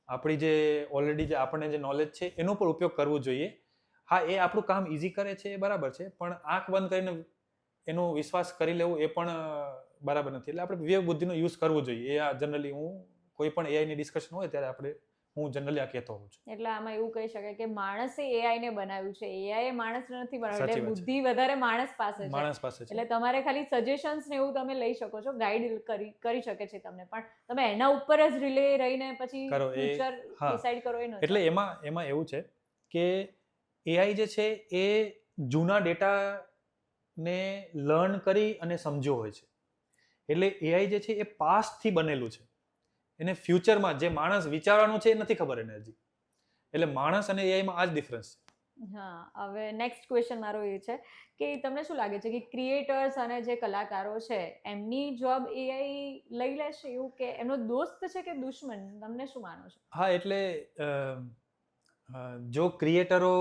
આપણી જે ઓલરેડી જે આપણને જે નોલેજ છે એનો પણ ઉપયોગ કરવો જોઈએ. હા, એ આપણું કામ ઈઝી કરે છે એ બરાબર છે, પણ આંખ બંધ કરીને એનો વિશ્વાસ કરી લેવું એ પણ બરાબર નથી. એટલે આપણે વિવેક બુદ્ધિનો યુઝ કરવો જોઈએ. એ જનરલી હું કોઈ પણ એઆઈની ડિસ્કશન હોય ત્યારે હું જનરલી આ કહેતો હોઉં છું. એટલે આમાં એવું કહી શકાય કે માણસે એઆઈને બનાવ્યું છે, એઆઈ માણસ નથી બનાવ્યું. સાચી એટલે વાત છે. બુદ્ધિ વધારે માણસ પાસે છે. માણસ પાસે છે. એટલે તમારે ખાલી સજેશન્સ ને એવું તમે લઈ શકો છો, ગાઈડ કરી શકે છે તમને, પણ તમે એના ઉપર જ રિલે રહીને પછી ફ્યુચર ડિસાઈડ કરો એ નથી. એટલે એમાં એવું છે કે એઆઈ જે છે એ જૂના ડેટાને લર્ન કરી અને સમજ્યો હોય છે. એટલે એઆઈ જે છે એ પાસ્ટથી બનેલું છે. એને ફ્યુચરમાં જે માણસ વિચારવાનું છે એ નથી ખબર એને હજી. એટલે માણસ અને એઆઈમાં આ જ ડિફરન્સ છે. હા, હવે નેક્સ્ટ ક્વેશ્ચન મારો એ છે કે તમને શું લાગે છે કે ક્રિએટર્સ અને જે કલાકારો છે એમની જોબ એઆઈ લઈ લેશે, એવું કે એમનો દોસ્ત છે કે દુશ્મન? તમને શું માનો છો? હા, એટલે જો ક્રિએટરો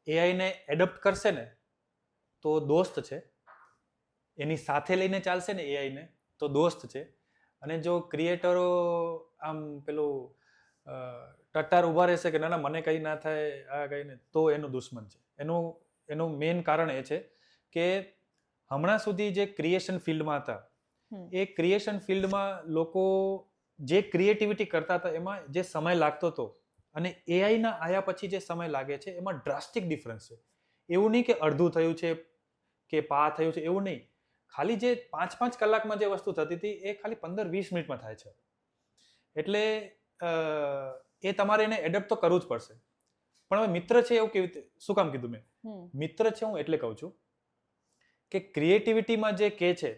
એઆઈને એડપ્ટ કરશે ને તો દોસ્ત છે, એની સાથે લઈને ચાલશે ને એઆઈને તો દોસ્ત છે. અને જો ક્રિએટરો આમ પેલું ટટ્ટાર ઊભા રહેશે કે ના મને કંઈ ના થાય આ કંઈ ને, તો એનું દુશ્મન છે. એનું મેઇન કારણ એ છે કે હમણાં સુધી જે ક્રિએશન ફિલ્ડમાં હતા એ ક્રિએશન ફિલ્ડમાં લોકો જે ક્રિએટિવિટી કરતા હતા એમાં જે સમય લાગતો હતો અને એઆઈના આયા પછી જે સમય લાગે છે એમાં ડ્રાસ્ટિક ડિફરન્સ છે. એવું નહીં કે અડધું થયું છે કે થયું છે, એવું નહીં. ખાલી જે 5-5 કલાકમાં જે વસ્તુ થતી હતી એ ખાલી 15-20 મિનિટમાં થાય છે. એટલે એ તમારે એને એડપ્ટ તો કરવું જ પડશે. પણ હવે મિત્ર છે એવું કેવી રીતે, શું કામ કીધું મેં મિત્ર છે હું એટલે કહું છું કે ક્રિએટિવિટીમાં જે કહે છે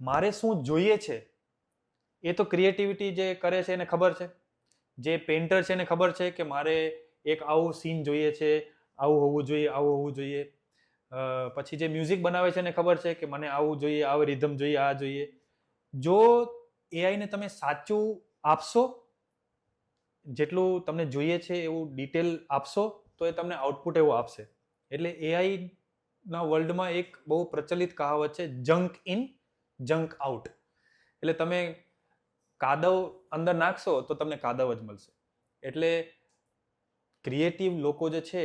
મારે શું જોઈએ છે એ તો ક્રિએટિવિટી જે કરે છે એને ખબર છે. જે પેઇન્ટર છે એને ખબર છે કે મારે એક આવું સીન જોઈએ છે, આવું હોવું જોઈએ, આવું હોવું જોઈએ. પછી જે મ્યુઝિક બનાવે છે એને ખબર છે કે મને આવું જોઈએ, આવી રિધમ જોઈએ, આ જોઈએ. જો એઆઈને તમે સાચું આપશો, જેટલું તમને જોઈએ છે એવું ડિટેલ આપશો તો એ તમને આઉટપુટ એવું આપશે. એટલે એઆઈના વર્લ્ડમાં એક બહુ પ્રચલિત કહાવત છે, જંક ઇન જંક આઉટ. એટલે તમે કાદવ અંદર નાખશો તો તમને કાદવ જ મળશે. એટલે ક્રિએટિવ લોકો જે છે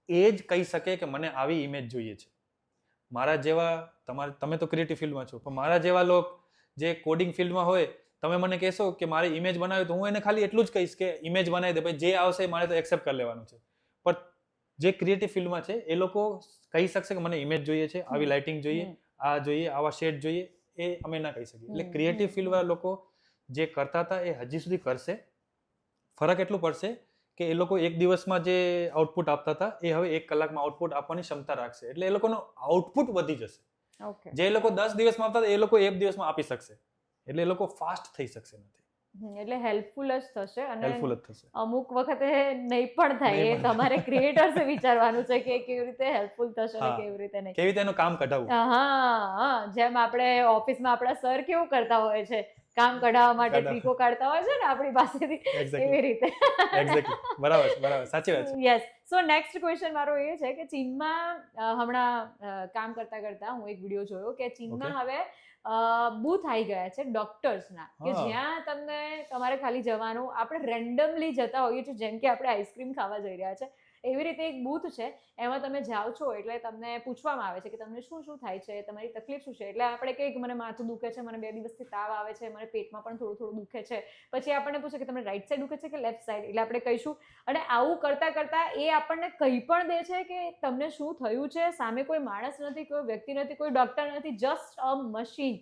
એ જ કહી શકે કે મને આવી ઇમેજ જોઈએ છે. મારા જેવા તમે તો ક્રિએટિવ ફિલ્ડમાં છો, પણ મારા જેવા લોકો જે કોડિંગ ફિલ્ડમાં હોય, તમે મને કહેશો કે મારે ઇમેજ બનાવી તો હું એને ખાલી એટલું જ કહીશ કે ઇમેજ બનાવી દે, ભાઈ જે આવશે મારે તો એક્સેપ્ટ કરી લેવાનું છે. પણ જે ક્રિએટિવ ફિલ્ડમાં છે એ લોકો કહી શકશે કે મને ઇમેજ જોઈએ છે, આવી લાઇટિંગ જોઈએ, આ જોઈએ, આવા શેડ જોઈએ, એ અમે ના કહી શકીએ. એટલે ક્રિએટિવ ફિલ્ડવાળા લોકો જે કરતા હતા એ હજી સુધી કરશે. ફરક એટલું પડશે કે એ લોકો એક દિવસમાં જે આઉટપુટ આપતા હતા એ હવે 1 કલાકમાં આઉટપુટ આપવાની ક્ષમતા રાખશે. એટલે એ લોકોનો આઉટપુટ વધી જશે. જે લોકો 10 દિવસમાં આપતા હતા એ લોકો 1 દિવસમાં આપી શકશે. એટલે એ લોકો ફાસ્ટ થઈ શકશે નથી. એટલે હેલ્પફુલ જ થશે અને હેલ્પફુલ જ થશે. અમુક વખતે નહીં પણ થાય, નહીં એ પણ તમારે ક્રિએટર્સે વિચારવાનું છે કે કેવી રીતે હેલ્પફુલ થશે ને હા. કેવી રીતે નહીં. કેવી રીતે એનું કામ કઢાવવું. હા, જેમ આપણે ઓફિસમાં આપણા સર કેવું કરતા હોય છે, કામ કઢાવવા માટે ટ્રીકો કાઢતા હોય છે ને આપણી પાસેથી, Exactly. એવી રીતે. એક્ઝેક્ટલી, બરાબર છે, બરાબર, સાચી વાત છે. યસ. સો નેક્સ્ટ ક્વેશ્ચન મારો એ છે કે ચીનમાં હમણાં કામ કરતા હું એક વિડીયો જોયો કે ચીનમાં હવે બૂથ આવી ગયા છે ડોક્ટર્સના, કે હા. જ્યાં તમને તમારે ખાલી જવાનું, આપણે રેન્ડમલી જતા હોઈએ છીએ, જેમ કે આપણે આઈસ્ક્રીમ ખાવા જઈ રહ્યા છે એવી રીતે એક બૂથ છે, એમાં તમે જાઓ છો એટલે તમને પૂછવામાં આવે છે કે તમને શું શું થાય છે, તમારી તકલીફ શું છે. એટલે આપણે કહીએ કે મને માથું દુખે છે, મને 2 દિવસથી તાવ આવે છે, મને પેટમાં પણ થોડું થોડું દુખે છે. પછી આપણને પૂછે કે તમને રાઈટ સાઈડ દુખે છે કે લેફ્ટ સાઈડ, એટલે આપણે કહીશું. અને આવું કરતા કરતા એ આપણને કહી પણ દે છે કે તમને શું થયું છે. સામે કોઈ માણસ નથી, કોઈ વ્યક્તિ નથી, કોઈ ડોક્ટર નથી, જસ્ટ અ મશીન.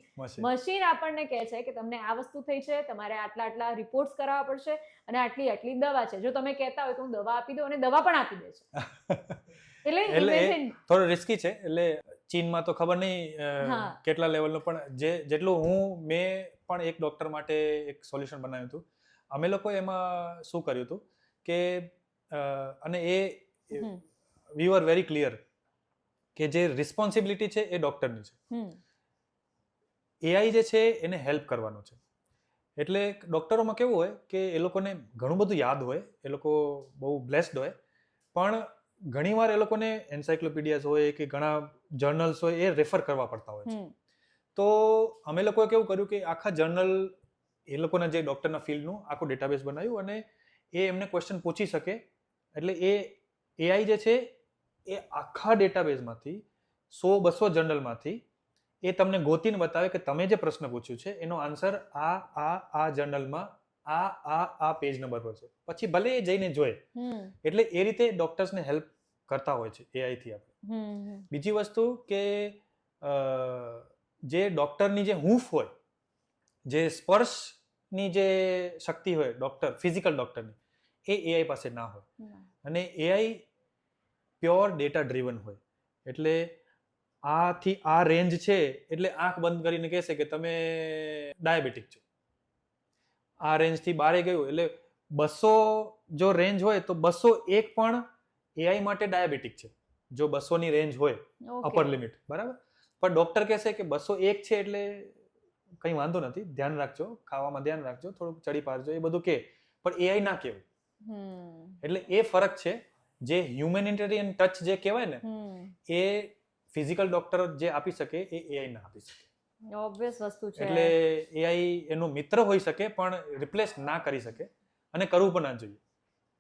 મશીન આપણને કહે છે કે તમને આ વસ્તુ થઈ છે, તમારે આટલા આટલા રિપોર્ટ્સ કરાવવા પડશે અને આટલી આટલી દવા છે. જો તમે કહેતા હોય તો હું દવા આપી દઉં, અને દવા પણ આપી દે છે. એટલે થોડું રિસ્કી છે. એટલે ચીનમાં તો ખબર નહીં હા. કેટલા લેવલનું, પણ જેટલું મેં પણ એક ડોક્ટર માટે એક સોલ્યુશન બનાવ્યું હતું. અમે લોકો એમાં શું કર્યું હતું કે અને વી આર વેરી ક્લિયર કે જે રિસ્પોન્સિબિલિટી છે એ ડોક્ટરની છે. એઆઈ જે છે એને હેલ્પ કરવાનું છે. એટલે ડોક્ટરોમાં કેવું હોય કે એ લોકોને ઘણું બધું યાદ હોય, એ લોકો બહુ બ્લેસ્ડ હોય, પણ ઘણીવાર એ લોકોને એન્સાઇક્લોપીડિયાઝ હોય કે ઘણા જર્નલ્સ હોય એ રેફર કરવા પડતા હોય છે. તો અમે લોકોએ કેવું કર્યું કે આખા જર્નલ, એ લોકોના જે ડોક્ટરના ફિલ્ડનું આખું ડેટાબેઝ બનાવ્યું અને એ એમને ક્વેશ્ચન પૂછી શકે. એટલે એ એઆઈ જે છે એ આખા ડેટાબેઝમાંથી 100-200 જર્નલમાંથી એ તમને ગોતીને બતાવે કે તમે જે પ્રશ્ન પૂછ્યું છે એનો આન્સર આ જર્નલમાં આ પેજ નંબર પર છે. પછી ભલે એ જઈને જોઈ. એટલે એ રીતે ડોક્ટર્સને હેલ્પ કરતા હોય છે એઆઈ થી આપણે. બીજી વસ્તુ કે જે ડોક્ટરની જે હૂંફ હોય, જે સ્પર્શની જે શક્તિ હોય ડોક્ટર, ફિઝિકલ ડોક્ટરની, એ એઆઈ પાસે ના હોય. અને એઆઈ પ્યોર ડેટા ડ્રીવન હોય. એટલે આથી આ રેન્જ છે એટલે આંખ બંધ કરીને કહેશે કે તમે ડાયાબિટીક છો. આ રેન્જથી બારે ગયું એટલે 200 જો રેન્જ હોય તો 201 પણ એઆઈ માટે ડાયાબિટીક છે, જો 200 ની રેન્જ હોય અપર લિમિટ, બરાબર. પણ ડોક્ટર કહેશે કે 201 છે એટલે કંઈ વાંધો નથી, ધ્યાન રાખજો, ખાવામાં ધ્યાન રાખજો, થોડુંક ચડી પાડજો, એ બધું કે. પણ એઆઈ ના કહેવું. એટલે એ ફરક છે. જે હ્યુમેનિટેરિયન ટચ જે કહેવાય ને, એ ફિઝિકલ ડોક્ટર જે આપી શકે એ એઆઈ ના આપી શકે. ઓબ્વિયસ વસ્તુ છે. એટલે એઆઈ એનો મિત્ર હોઈ શકે પણ રિપ્લેસ ના કરી શકે, અને કરવું પણ ના જોઈએ.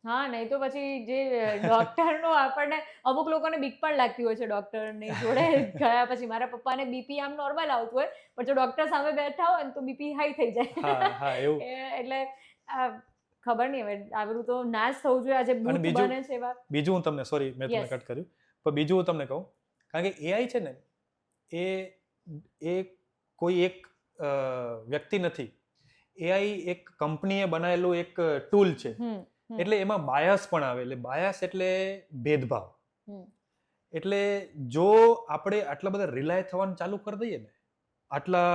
હા, નહીં તો પછી જે ડોક્ટરનો આપણને અમુક લોકોને બીક પણ લાગતી હોય છે ડોક્ટરની જોડે ગયા પછી. મારા પપ્પાને બીપી આમ નોર્મલ આવતું હોય, પણ જો ડોક્ટર સામે બેઠા હોય ને તો બીપી હાઈ થઈ જાય. એટલે ખબર નહીં, હવે આવું તો ના જ થવું જોઈએ. આજે બૂથ બને છે એવા. બીજું હું તમને, સોરી મેં તમને કટ કર્યું, પણ બીજું હું તમને કહું, કારણ કે એઆઈ છે ને એ કોઈ એક વ્યક્તિ નથી. એઆઈ એક કંપનીએ બનાવેલું એક ટૂલ છે. એટલે એમાં બાયસ પણ આવે. એટલે બાયસ એટલે ભેદભાવ. એટલે જો આપણે આટલા બધા રિલાય થવાનું ચાલુ કરી દઈએ ને, આટલા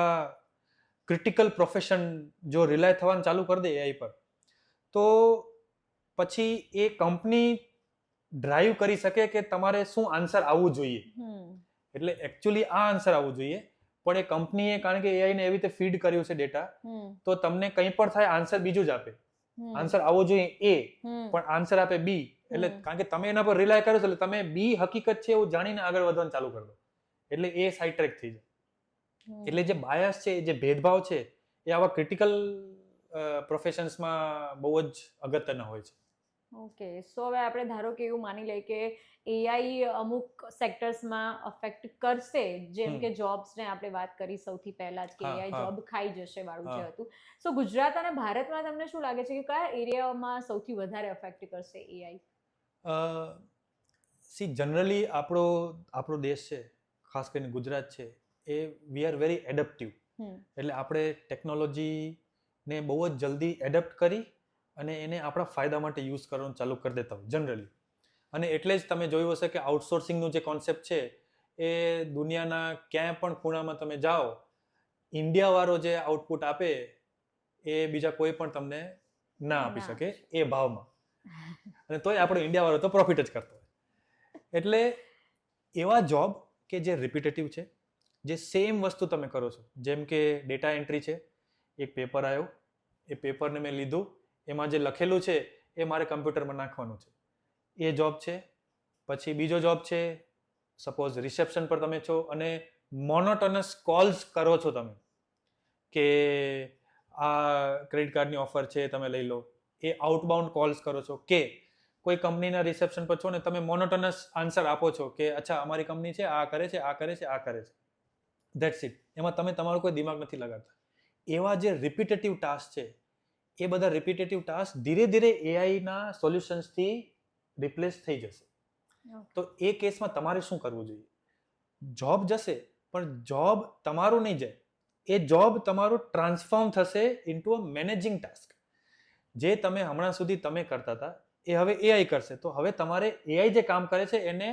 ક્રિટિકલ પ્રોફેશન જો રિલાય થવાનું ચાલુ કરી દઈએ એઆઈ પર, તો પછી એ કંપની ડ્રાઈવ કરી શકે કે તમારે શું આન્સર આવવું જોઈએ. એટલે એકચ્યુઅલી આ આન્સર આવવું જોઈએ, પણ એ કંપનીએ, કારણ કે એઆઈ ને એવી રીતે ફીડ કર્યું છે ડેટા, તો તમને કંઈ પણ થાય આન્સર બીજું જ આપે. આન્સર આવવો જોઈએ એ, પણ આન્સર આપે બી. એટલે કારણ કે તમે એના પર રિલાય કરો છો એટલે તમે બી હકીકત છે એવું જાણીને આગળ વધવાનું ચાલુ કરી દો. એટલે એ સાઈડ ટ્રેક થઈ જાય. એટલે જે બાયસ છે, જે ભેદભાવ છે, એ આવા ક્રિટિકલ પ્રોફેશન્સમાં બહુ જ અગત્યના હોય છે. ઓકે, સો હવે આપણે ધારો કે એવું માની લઈએ કે એઆઈ અમુક સેક્ટર્સમાં અફેક્ટ કરશે, જેમ કે જોબ્સને આપણે વાત કરી સૌથી પહેલા જ કે એઆઈ જોબ ખાઈ જશે વાળું જે હતું. સો ગુજરાત અને ભારતમાં તમને શું લાગે છે કે કયા એરિયામાં સૌથી વધારે અફેક્ટ કરશે એઆઈ? જનરલી આપણો દેશ છે, ખાસ કરીને ગુજરાત છે, એ વી આર વેરી એડપ્ટિવ. એટલે આપણે ટેકનોલોજીને બહુ જ જલ્દી એડપ્ટ કરી અને એને આપણા ફાયદા માટે યુઝ કરવાનું ચાલુ કરી દેતા હોય જનરલી. અને એટલે જ તમે જોયું હશે કે આઉટસોર્સિંગનું જે કોન્સેપ્ટ છે એ દુનિયાના ક્યાંય પણ ખૂણામાં તમે જાઓ ઇન્ડિયાવાળો જે આઉટપુટ આપે એ બીજા કોઈ પણ તમને ના આપી ના. શકે એ ભાવમાં. અને તોય આપણો ઇન્ડિયાવાળો તો પ્રોફિટ જ કરતો હોય. એટલે એવા જોબ કે જે રિપીટેટિવ છે, જે સેમ વસ્તુ તમે કરો છો, જેમ કે ડેટા એન્ટ્રી છે, એક પેપર આવ્યો, એ પેપરને મેં લીધું, એમાં જે લખેલું છે એ મારે કમ્પ્યુટરમાં નાખવાનું છે, એ જોબ છે. પછી બીજો જોબ છે, સપોઝ રિસેપ્શન પર તમે છો અને મોનોટોનસ કોલ્સ કરો છો તમે, કે આ ક્રેડિટ કાર્ડની ઓફર છે તમે લઈ લો, એ આઉટબાઉન્ડ કોલ્સ કરો છો, કે કોઈ કંપનીના રિસેપ્શન પર છો ને તમે મોનોટોનસ આન્સર આપો છો કે અચ્છા અમારી કંપની છે, આ કરે છે, આ કરે છે, આ કરે છે, ધેટ્સ ઇટ. એમાં તમે તમારો કોઈ દિમાગ નથી લગાડતા. એવા જે રિપીટેટિવ ટાસ્ક છે, એ બધા રિપીટેટિવ ટાસ્ક ધીરે ધીરે એઆઈના સોલ્યુશન્સથી રિપ્લેસ થઈ જશે. તો એ કેસમાં તમારે શું કરવું જોઈએ? જોબ જશે, પણ જોબ તમારું નહીં જાય. એ જોબ તમારું ટ્રાન્સફોર્મ થશે ઇન્ટુ અ મેનેજિંગ ટાસ્ક. જે તમે હમણાં સુધી તમે કરતા હતા એ હવે એઆઈ કરશે. તો હવે તમારે એઆઈ જે કામ કરે છે એને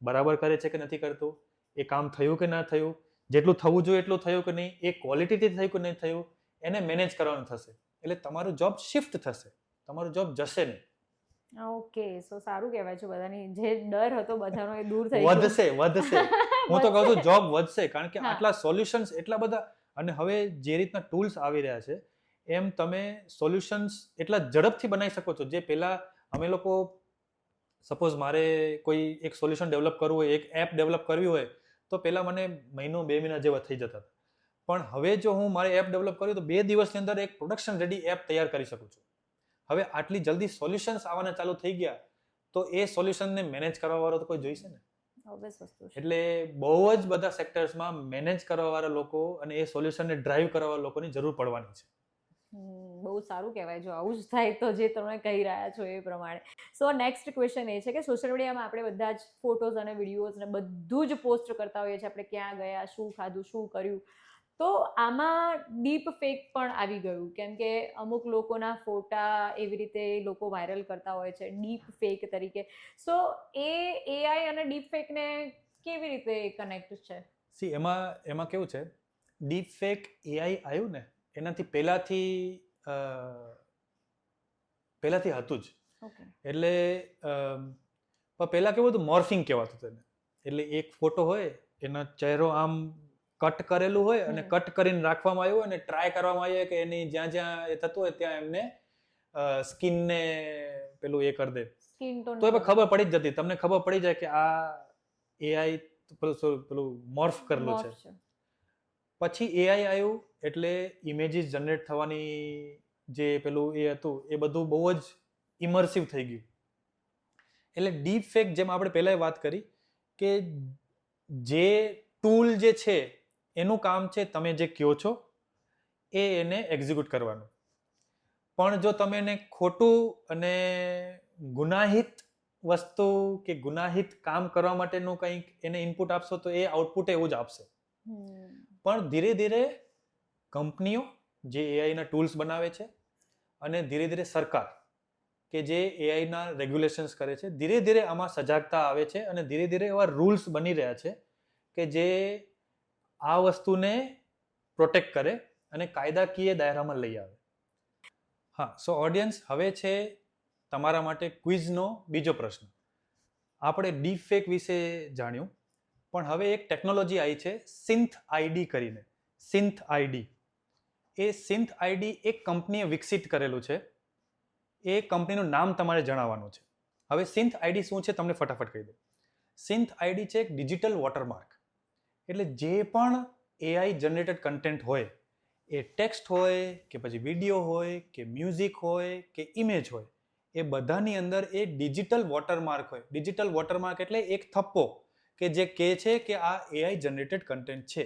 બરાબર કરે છે કે નથી કરતું, એ કામ થયું કે ના થયું, જેટલું થવું જોઈએ એટલું થયું કે નહીં, એ ક્વોલિટીથી થયું કે નહીં થયું, એને મેનેજ કરવાનું થશે. એટલે તમારું જોબ શિફ્ટ થશે, તમારું જોબ જશે નહીં. ઓકે, સો સારું કહેવાય છે. બધાની જે ડર હતો બધાનો એ દૂર થઈ ગયો. વધશે. હું તો કહું છું જોબ વધશે, કારણ કે હા. આટલા સોલ્યુશન્સ એટલા બધા, અને હવે જે રીતના ટૂલ્સ આવી રહ્યા છે એમ તમે સોલ્યુશન્સ એટલા ઝડપથી બનાવી શકો છો. જે પહેલા અમે લોકો, સપોઝ મારે કોઈ એક સોલ્યુશન ડેવલપ કરવું હોય, એક એપ ડેવલપ કરવી હોય, તો પહેલા મને મહિનો 2 મહિના જેવા થઈ જતા હતા. પણ હવે જો હું મારે એપ ડેવલપ કર્યું તો 2 દિવસની અંદર એક પ્રોડક્શન રેડી એપ તૈયાર કરી શકું છું. હવે આટલી જલ્દી સોલ્યુશન્સ આવવાના ચાલુ થઈ ગયા, તો એ સોલ્યુશનને મેનેજ કરવા વાળો તો કોઈ જોઈશે ને. Obvious વસ્તુ છે. એટલે બહુ જ બધા સેક્ટર્સમાં મેનેજ કરવા વાળા લોકો અને એ સોલ્યુશનને ડ્રાઈવ કરવા વાળા લોકોની જરૂર પડવાની છે. બહુ સારું કહેવાય. જો આવું જ થાય તો જે તમે કહી રહ્યા છો એ પ્રમાણે. સો નેક્સ્ટ ક્વેશ્ચન એ છે કે સોશિયલ મીડિયામાં આપણે બધા જ ફોટોઝ અને વિડીયોઝ ને બધું જ પોસ્ટ કરતા હોઈએ છીએ. આપણે ક્યાં ગયા, શું ખાધું, શું કર્યું. તો આમાં ડીપ ફેક પણ આવી ગયું, કેમ કે અમુક લોકોના ફોટા એવી રીતે લોકો વાયરલ કરતા હોય છે ડીપ ફેક તરીકે. સો એ એઆઈ અને ડીપ ફેકને કેવી રીતે કનેક્ટ છે? સી એમાં કેવું છે, ડીપ ફેક એઆઈ આવ્યું ને એનાથી પહેલાથી હતું જ. ઓકે. એટલે પહેલા કેવું હતું, મોર્ફિંગ કહેવાતું તેને. એટલે એક ફોટો હોય, એનો ચહેરો આમ કટ કરેલું હોય અને કટ કરીને રાખવામાં આવ્યું અને ટ્રાય કરવામાં આવ્યું કે એની જ્યાં જ્યાં એ થતું હોય ત્યાં એમને સ્કિનને પેલું એ કરી દે, સ્કિન ટોન તો એ ખબર પડી જ જતી. તમને ખબર પડી જાય કે આ એઆઈ પેલું મોર્ફ કરેલું છે. પછી એઆઈ આવ્યું એટલે ઇમેજીસ જનરેટ થવાની જે પેલું એ હતું એ બધું બહુ જ ઇમર્સિવ થઈ ગયું. એટલે ડીપ ફેક, જેમ આપણે પહેલા વાત કરી કે જે ટૂલ જે છે એનું કામ છે તમે જે કહો છો એને એક્ઝિક્યુટ કરવાનું. પણ જો તમે એને ખોટું અને ગુનાહિત વસ્તુ કે ગુનાહિત કામ કરવા માટેનું કંઈક એને ઇનપુટ આપશો તો એ આઉટપુટ એવું જ આપશે. પણ ધીરે ધીરે કંપનીઓ જે એઆઈના ટૂલ્સ બનાવે છે અને ધીરે ધીરે સરકાર કે જે એઆઈના રેગ્યુલેશન્સ કરે છે, ધીરે ધીરે આમાં સજાગતા આવે છે અને ધીરે ધીરે એવા રૂલ્સ બની રહ્યા છે કે જે આ વસ્તુને પ્રોટેક્ટ કરે અને કાયદાકીય દાયરામાં લઈ આવે. હા, સો ઓડિયન્સ, હવે છે તમારા માટે ક્વિઝનો બીજો પ્રશ્ન. આપણે ડીપ ફેક વિશે જાણ્યું, પણ હવે એક ટેકનોલોજી આવી છે સિન્થ આઈડી કરીને. સિન્થ આઈડી, એ સિન્થ આઈડી એક કંપનીએ વિકસિત કરેલું છે. એ કંપનીનું નામ તમારે જણાવવાનું છે. હવે સિન્થ આઈડી શું છે તમને ફટાફટ કહી દઉં. સિન્થ આઈડી છે એક ડિજિટલ વોટરમાર્ક. એટલે જે પણ એઆઈ જનરેટેડ કન્ટેન્ટ હોય, એ ટેક્સ્ટ હોય કે પછી વિડીયો હોય કે મ્યુઝિક હોય કે ઇમેજ હોય, એ બધાની અંદર એ ડિજિટલ વોટરમાર્ક હોય. ડિજિટલ વોટરમાર્ક એટલે એક થપ્પો કે જે કહે છે કે આ એઆઈ જનરેટેડ કન્ટેન્ટ છે.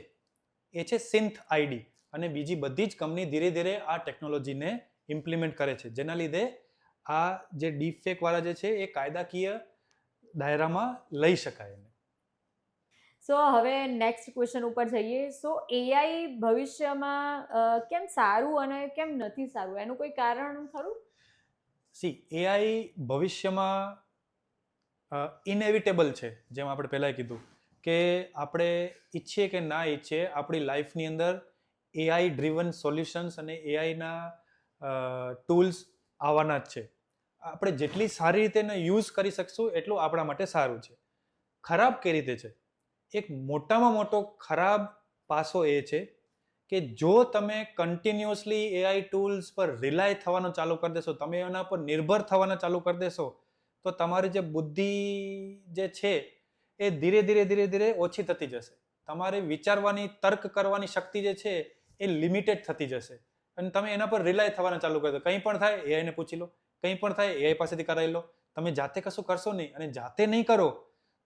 એ છે સિન્થ આઈડી. અને બીજી બધી જ કંપની ધીરે ધીરે આ ટેકનોલોજીને ઇમ્પ્લિમેન્ટ કરે છે, જેના લીધે આ જે ડીપ ફેક વાળા જે છે એ કાયદાકીય દાયરામાં લઈ શકાય એને. સો હવે નેક્સ્ટ ક્વેશ્ચન ઉપર જઈએ. સો એઆઈ ભવિષ્યમાં કેમ સારું અને કેમ નથી સારું, એનું કોઈ કારણ ખરું? સી, એઆઈ ભવિષ્યમાં ઇનએવિટેબલ છે. જેમ આપણે પહેલાં કીધું કે આપણે ઈચ્છીએ કે ના ઈચ્છીએ, આપણી લાઈફની અંદર એઆઈ ડ્રીવન સોલ્યુશન્સ અને એઆઈના ટૂલ્સ આવવાના જ છે. આપણે જેટલી સારી રીતે એને યુઝ કરી શકશું એટલું આપણા માટે સારું છે. ખરાબ કઈ રીતે છે? એક મોટામાં મોટો ખરાબ પાસો એ છે કે જો તમે કન્ટિન્યુઅસલી એઆઈ ટૂલ્સ પર રિલાય થવાનું ચાલુ કરી દેશો, તમે એના પર નિર્ભર થવાના ચાલુ કરી દેશો, તો તમારી જે બુદ્ધિ જે છે એ ધીરે ધીરે ધીરે ધીરે ઓછી થતી જશે. તમારે વિચારવાની, તર્ક કરવાની શક્તિ જે છે એ લિમિટેડ થતી જશે અને તમે એના પર રિલાય થવાના ચાલુ કરી દો. કંઈ પણ થાય એઆઈને પૂછી લો, કંઈ પણ થાય એઆઈ પાસેથી કરાવી લો. તમે જાતે કશું કરશો નહીં અને જાતે નહીં કરો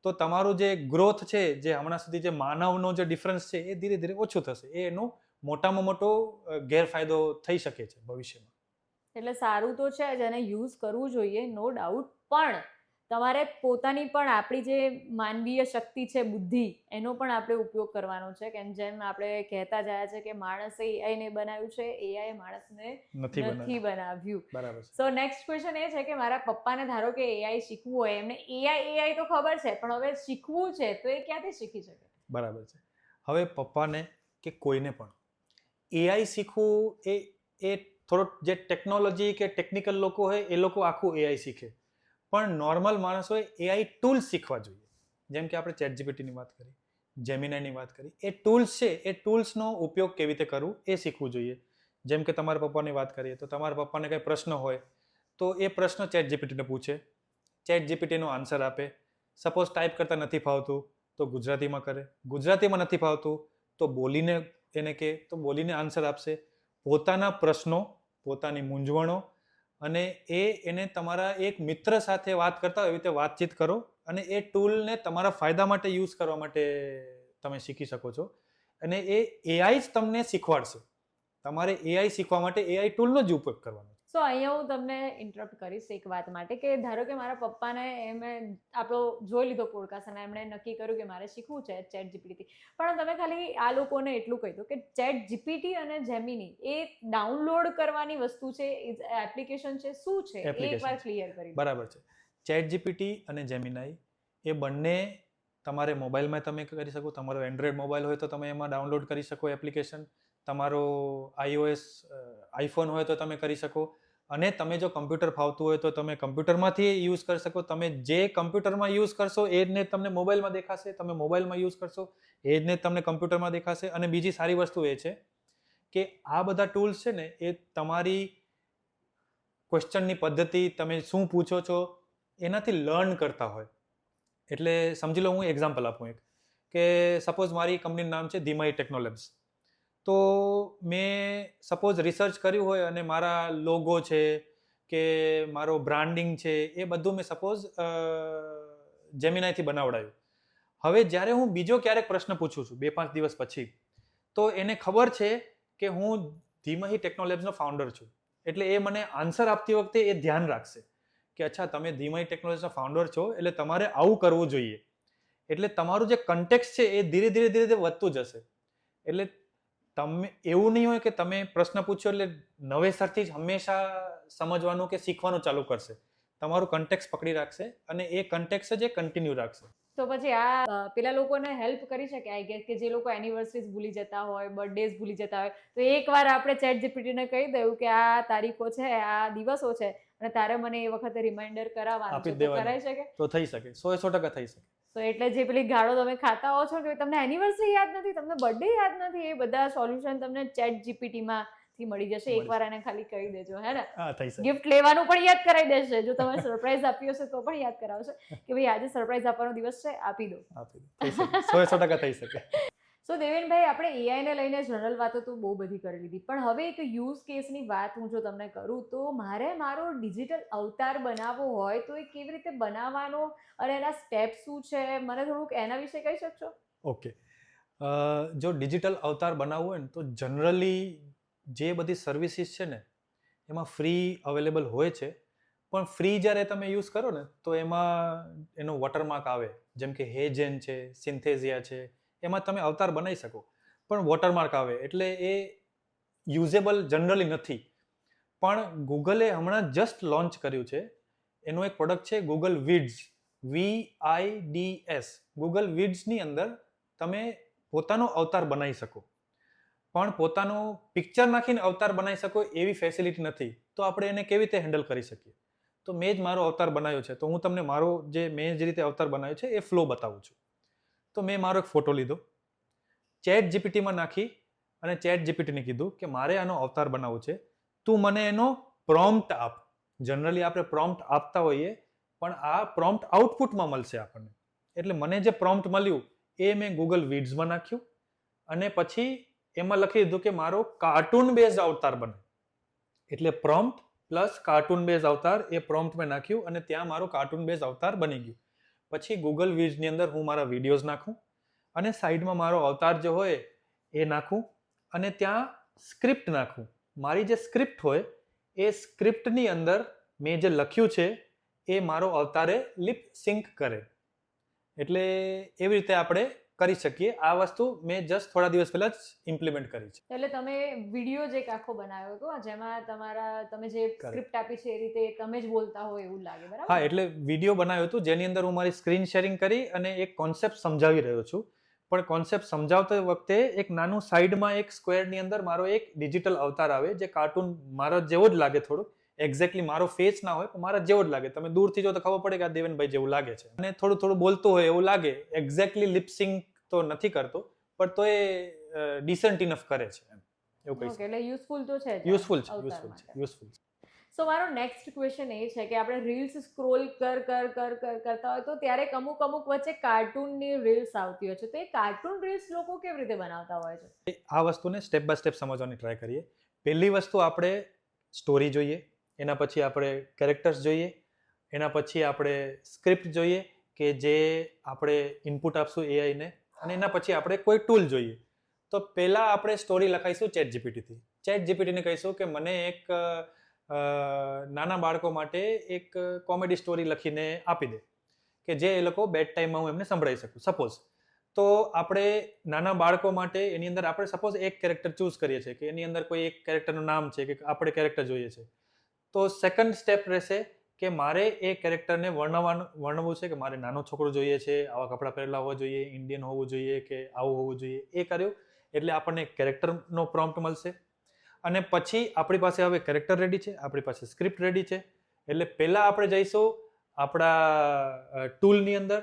તો તમારું જે ગ્રોથ છે, જે હમણાં સુધી જે માનવનો જે ડિફરન્સ છે એ ધીરે ધીરે ઓછું થશે. એ એનો મોટામાં મોટો ગેરફાયદો થઈ શકે છે ભવિષ્યમાં. એટલે સારું તો છે જ અને યુઝ કરવું જોઈએ, નો ડાઉટ, પણ તમારે પોતાની પણ આપણી જે માનવીય શક્તિ છે, બુદ્ધિ, એનો પણ આપણે ઉપયોગ કરવાનો છે. કેમ જેમ આપણે કહેતા જાય છે કે માણસે એઆઈને બનાવ્યું છે, એઆઈ માણસને નથી બનાવ્યું. બરાબર છે. સો નેક્સ્ટ ક્વેશ્ચન એ છે કે મારા પપ્પાને ધારો કે એઆઈ શીખવું હોય, એમને એઆઈ તો ખબર છે પણ હવે શીખવું છે તો એ ક્યાંથી શીખી શકે? બરાબર છે. હવે પપ્પાને કે કોઈને પણ એઆઈ શીખવું એ થોડો જે ટેકનોલોજી કે ટેકનિકલ લોકો હોય એ લોકો આખું એઆઈ શીખે, પણ નોર્મલ માણસોએ એઆઈ ટૂલ્સ શીખવા જોઈએ. જેમ કે આપણે ChatGPTની વાત કરી, જેમિનાઈની વાત કરી, એ ટૂલ્સ છે, એ ટૂલ્સનો ઉપયોગ કેવી રીતે કરવું એ શીખવું જોઈએ. જેમ કે તમારા પપ્પાની વાત કરીએ તો તમારા પપ્પાને કંઈ પ્રશ્ન હોય તો એ પ્રશ્ન ChatGPTને પૂછે, ChatGPTનો આન્સર આપે. સપોઝ ટાઈપ કરતા નથી ફાવતું તો ગુજરાતીમાં કરે, ગુજરાતીમાં નથી ફાવતું તો બોલીને એને કહે તો બોલીને આન્સર આપશે. પોતાના પ્રશ્નો, પોતાની મૂંઝવણો અને એને તમારા એક મિત્ર સાથે વાત કરતા હોય એવી રીતે વાતચીત કરો અને એ ટૂલને તમારા ફાયદા માટે યુઝ કરવા માટે તમે શીખી શકો છો. અને એ એઆઈ જ તમને શીખવાડશે. તમારે એઆઈ શીખવા માટે એઆઈ ટૂલનો જ ઉપયોગ કરવાનો. સો અહીંયા હું તમને ઇન્ટરપ્ટ કરીશ એક વાત માટે કે ધારો કે મારા પપ્પાને આપણો જોઈ લીધો પોડકાસ્ટ અને એમણે નક્કી કર્યું કે મારે શીખવું છે ChatGPT, પણ તમે ખાલી આ લોકોને એટલું કહી દો કે ChatGPT અને જેમિની એ ડાઉનલોડ કરવાની વસ્તુ છે, એપ્લિકેશન છે, શું છે એ એકવાર ક્લિયર કરી. બરાબર છે. ChatGPT અને જેમિનાઈ એ બંને તમારે મોબાઈલમાં તમે કરી શકો. તમારો એન્ડ્રોઈડ મોબાઈલ હોય તો તમે એમાં ડાઉનલોડ કરી શકો એપ્લિકેશન. તમારો iOS આઈફોન હોય તો તમે કરી શકો. અને તમે જો કમ્પ્યુટર ફાવતું હોય તો તમે કમ્પ્યુટરમાંથી યુઝ કરી શકો. તમે જે કમ્પ્યુટરમાં યુઝ કરશો એ જ ને તમને મોબાઈલમાં દેખાશે, તમે મોબાઈલમાં યુઝ કરશો એ જ ને તમને કમ્પ્યુટરમાં દેખાશે. અને બીજી સારી વસ્તુ એ છે કે આ બધા ટૂલ્સ છે ને એ તમારી ક્વેશ્ચનની પદ્ધતિ, તમે શું પૂછો છો એનાથી લર્ન કરતા હોય. એટલે સમજી લો, હું એક્ઝામ્પલ આપું એક, કે સપોઝ મારી કંપનીનું નામ છે ધીમાઈ ટેકનોલેબ્સ. તો મેં સપોઝ રિસર્ચ કર્યું હોય અને મારા લોગો છે કે મારો બ્રાન્ડિંગ છે એ બધું મેં સપોઝ જેમિનાઈથી બનાવડાયું. હવે જ્યારે હું બીજો ક્યારેક પ્રશ્ન પૂછું છું 2-5 દિવસ પછી, તો એને ખબર છે કે હું ધીમાઈ ટેકનોલેબ્સનો ફાઉન્ડર છું. એટલે એ મને આન્સર આપતી વખતે એ ધ્યાન રાખશે કે અચ્છા તમે ધીમાઈ ટેકનોલોજીના ફાઉન્ડર છો એટલે તમારે આવું કરવું જોઈએ. એટલે તમારું જે કન્ટેક્સ્ટ છે એ ધીરે ધીરે ધીરે વધતું જશે. એટલે તમે એવું નહીં હોય કે તમે પ્રશ્ન પૂછ્યો એટલે નવેસરથી જ હંમેશા સમજવાનું કે શીખવાનું ચાલુ કરશે. તમારું કન્ટેક્સ્ટ પકડી રાખશે અને એ કન્ટેક્સ્ટ જ એ કન્ટિન્યુ રાખશે. તો પછી આ પેલા લોકોને હેલ્પ કરી શકે આઈ ગેસ, કે જે લોકો એનિવર્સરીઝ ભૂલી જતા હોય, બર્થડેઝ ભૂલી જતા હોય, તો એકવાર આપણે ChatGPTને કહી દઉં કે આ તારીખો છે, આ દિવસો છે અને તારે મને એ વખતે રિમાઇન્ડર કરાવવાનું છે, તો કરાઈ શકે? તો થઈ શકે, 100% થઈ શકે. તો એટલે જે પેલી ગાળો તમે ખાતા હો છો કે તમને એનિવર્સરી યાદ નથી, તમને બર્થડે યાદ નથી, એ બધા સોલ્યુશન તમને ChatGPTમાંથી મળી જશે. એકવાર એને ખાલી કહી દેજો, હે ને? ગિફ્ટ લેવાનું પણ યાદ કરાવી દેશે. જો તમે સરપ્રાઈઝ આપી હશે તો પણ યાદ કરાવશે કે ભાઈ આજે સરપ્રાઈઝ આપવાનો દિવસ છે, આપી દો. થઈ શકે, 100% થઈ શકે. સો દેવેનભાઈ, આપણે એઆઈને લઈને જનરલ વાતો તો બહુ બધી કરી લીધી, પણ હવે એક યુઝ કેસની વાત હું જો તમને કરું તો મારે મારો ડિજિટલ અવતાર બનાવવો હોય તો એ કેવી રીતે બનાવવાનો અને એના સ્ટેપ શું છે, મને થોડુંક એના વિશે કહી શકશો? ઓકે. જો ડિજિટલ અવતાર બનાવવું હોય ને તો જનરલી જે બધી સર્વિસીસ છે ને એમાં ફ્રી અવેલેબલ હોય છે, પણ ફ્રી જ્યારે તમે યુઝ કરો ને તો એમાં એનો વોટરમાર્ક આવે. જેમ કે હેજેન છે, સિન્થેઝિયા છે, એમાં તમે અવતાર બનાવી શકો પણ વોટરમાર્ક આવે એટલે એ યુઝેબલ જનરલી નથી. પણ ગૂગલે હમણાં જસ્ટ લોન્ચ કર્યું છે, એનું એક પ્રોડક્ટ છે ગૂગલ વિડ્સ, VIDS. ગૂગલ વિડ્સની અંદર તમે પોતાનો અવતાર બનાવી શકો. પણ પોતાનું પિક્ચર નાખીને અવતાર બનાવી શકો એવી ફેસિલિટી નથી. તો આપણે એને કેવી રીતે હેન્ડલ કરી શકીએ? તો મેં જ મારો અવતાર બનાવ્યો છે, તો હું તમને મારો મેં જે રીતે અવતાર બનાવ્યો છે એ ફ્લો બતાવું છું. તો મેં મારો એક ફોટો લીધો, ચેટ જીપીટીમાં નાખી અને ચેટ જીપીટીને કીધું કે મારે આનો અવતાર બનાવવો છે, તું મને એનો પ્રોમ્પ્ટ આપ. જનરલી આપણે પ્રોમ્પ્ટ આપતા હોઈએ, પણ આ પ્રોમ્પ્ટ આઉટપુટમાં મળશે આપણને. એટલે મને જે પ્રોમ્પ્ટ મળ્યું એ મેં ગૂગલ વિડ્સમાં નાખ્યું અને પછી એમાં લખી દીધું કે મારો કાર્ટૂન બેઝડ અવતાર બને. એટલે પ્રોમ્પ્ટ પ્લસ કાર્ટૂન બેઝ અવતાર એ પ્રોમ્પ્ટ મેં નાખ્યું અને ત્યાં મારો કાર્ટૂન બેઝ અવતાર બની ગયું. પછી ગૂગલ વિડ્સની અંદર હું મારા વિડીયોઝ નાખું અને સાઈડમાં મારો અવતાર જે હોય એ નાખું અને ત્યાં સ્ક્રિપ્ટ નાખું. મારી જે સ્ક્રિપ્ટ હોય એ સ્ક્રિપ્ટની અંદર મેં જે લખ્યું છે એ મારો અવતારે લિપ સિંક કરે. એટલે એવી રીતે આપણે કરી શકીએ. આ વસ્તુ મેં જસ્ટ થોડા દિવસ પહેલા જ ઇમ્પ્લિમેન્ટ કરી છે. એટલે તમે વિડીયો જ એક આખો બનાવ્યો હતો જેમાં તમે જે સ્ક્રિપ્ટ આપી છે એ રીતે તમે જ બોલતા હોય એવું લાગે, બરાબર? હા, એટલે વિડીયો બનાવ્યો હતો જેની અંદર હું મારી સ્ક્રીન શેરિંગ કરી અને એક કોન્સેપ્ટ સમજાવી રહ્યો છું. પણ કોન્સેપ્ટ સમજાવતી વખતે એક નાનું સાઈડમાં એક સ્ક્વેરની અંદર મારો એક ડિજિટલ અવતાર આવે જે કાર્ટૂન મારો જેવો જ લાગે. થોડુંક એક્ઝેક્ટલી મારો ફેસ ના હોય પણ મારા જેવો જ લાગે. તમે દૂરથી જો તો ખબર પડે કે આ દેવેનભાઈ જેવું લાગે છે અને થોડું થોડું બોલતું હોય એવું લાગે. એક્ઝેક્ટલી લિપસિંક તો નથી કરતો પણ તો એ ડિસન્ટ ઇનફ કરે છે એમ એવું કહી ઓકે, એટલે યુઝફુલ તો છે. યુઝફુલ છે. સો મારો નેક્સ્ટ ક્વેશ્ચન એ છે કે આપણે રીલ્સ સ્ક્રોલ કરતા હોય તો ત્યારે અમુક વચ્ચે કાર્ટૂનની રીલ્સ આવતી હોય છે, તો એ કાર્ટૂન રીલ્સ લોકો કેવી રીતે બનાવતા હોય છે? આ વસ્તુને સ્ટેપ બાય સ્ટેપ સમજવાની ટ્રાય કરીએ. પહેલી વસ્તુ આપણે સ્ટોરી જોઈએ, એના પછી આપણે કેરેક્ટર્સ જોઈએ, એના પછી આપણે સ્ક્રિપ્ટ જોઈએ કે જે આપણે ઇનપુટ આપશું એઆઈને, અને એના પછી આપણે કોઈ ટૂલ જોઈએ. તો પહેલાં આપણે સ્ટોરી લખાઈશું ચેટ જીપીટીથી. ચેટ જીપીટીને કહીશું કે મને એક નાના બાળકો માટે એક કોમેડી સ્ટોરી લખીને આપી દે કે જે એ લોકો બેડ ટાઈમમાં હું એમને સંભળાવી શકું. સપોઝ તો આપણે નાના બાળકો માટે એની અંદર આપણે સપોઝ એક કેરેક્ટર ચૂઝ કરીએ છીએ કે એની અંદર કોઈ એક કેરેક્ટરનું નામ છે કે આપણે કેરેક્ટર જોઈએ છે. તો સેકન્ડ સ્ટેપ રહેશે કે મારે એ કેરેક્ટરને વર્ણવવું છે કે મારે નાનો છોકરો જોઈએ છે, આવા કપડાં પહેરેલા હોવા જોઈએ, ઇન્ડિયન હોવું જોઈએ કે આવું હોવું જોઈએ. એ કર્યું એટલે આપણને કેરેક્ટરનો પ્રોમ્પ્ટ મળશે. અને પછી આપણી પાસે હવે કેરેક્ટર રેડી છે, આપણી પાસે સ્ક્રિપ્ટ રેડી છે. એટલે પહેલાં આપણે જઈશું આપણા ટૂલની અંદર.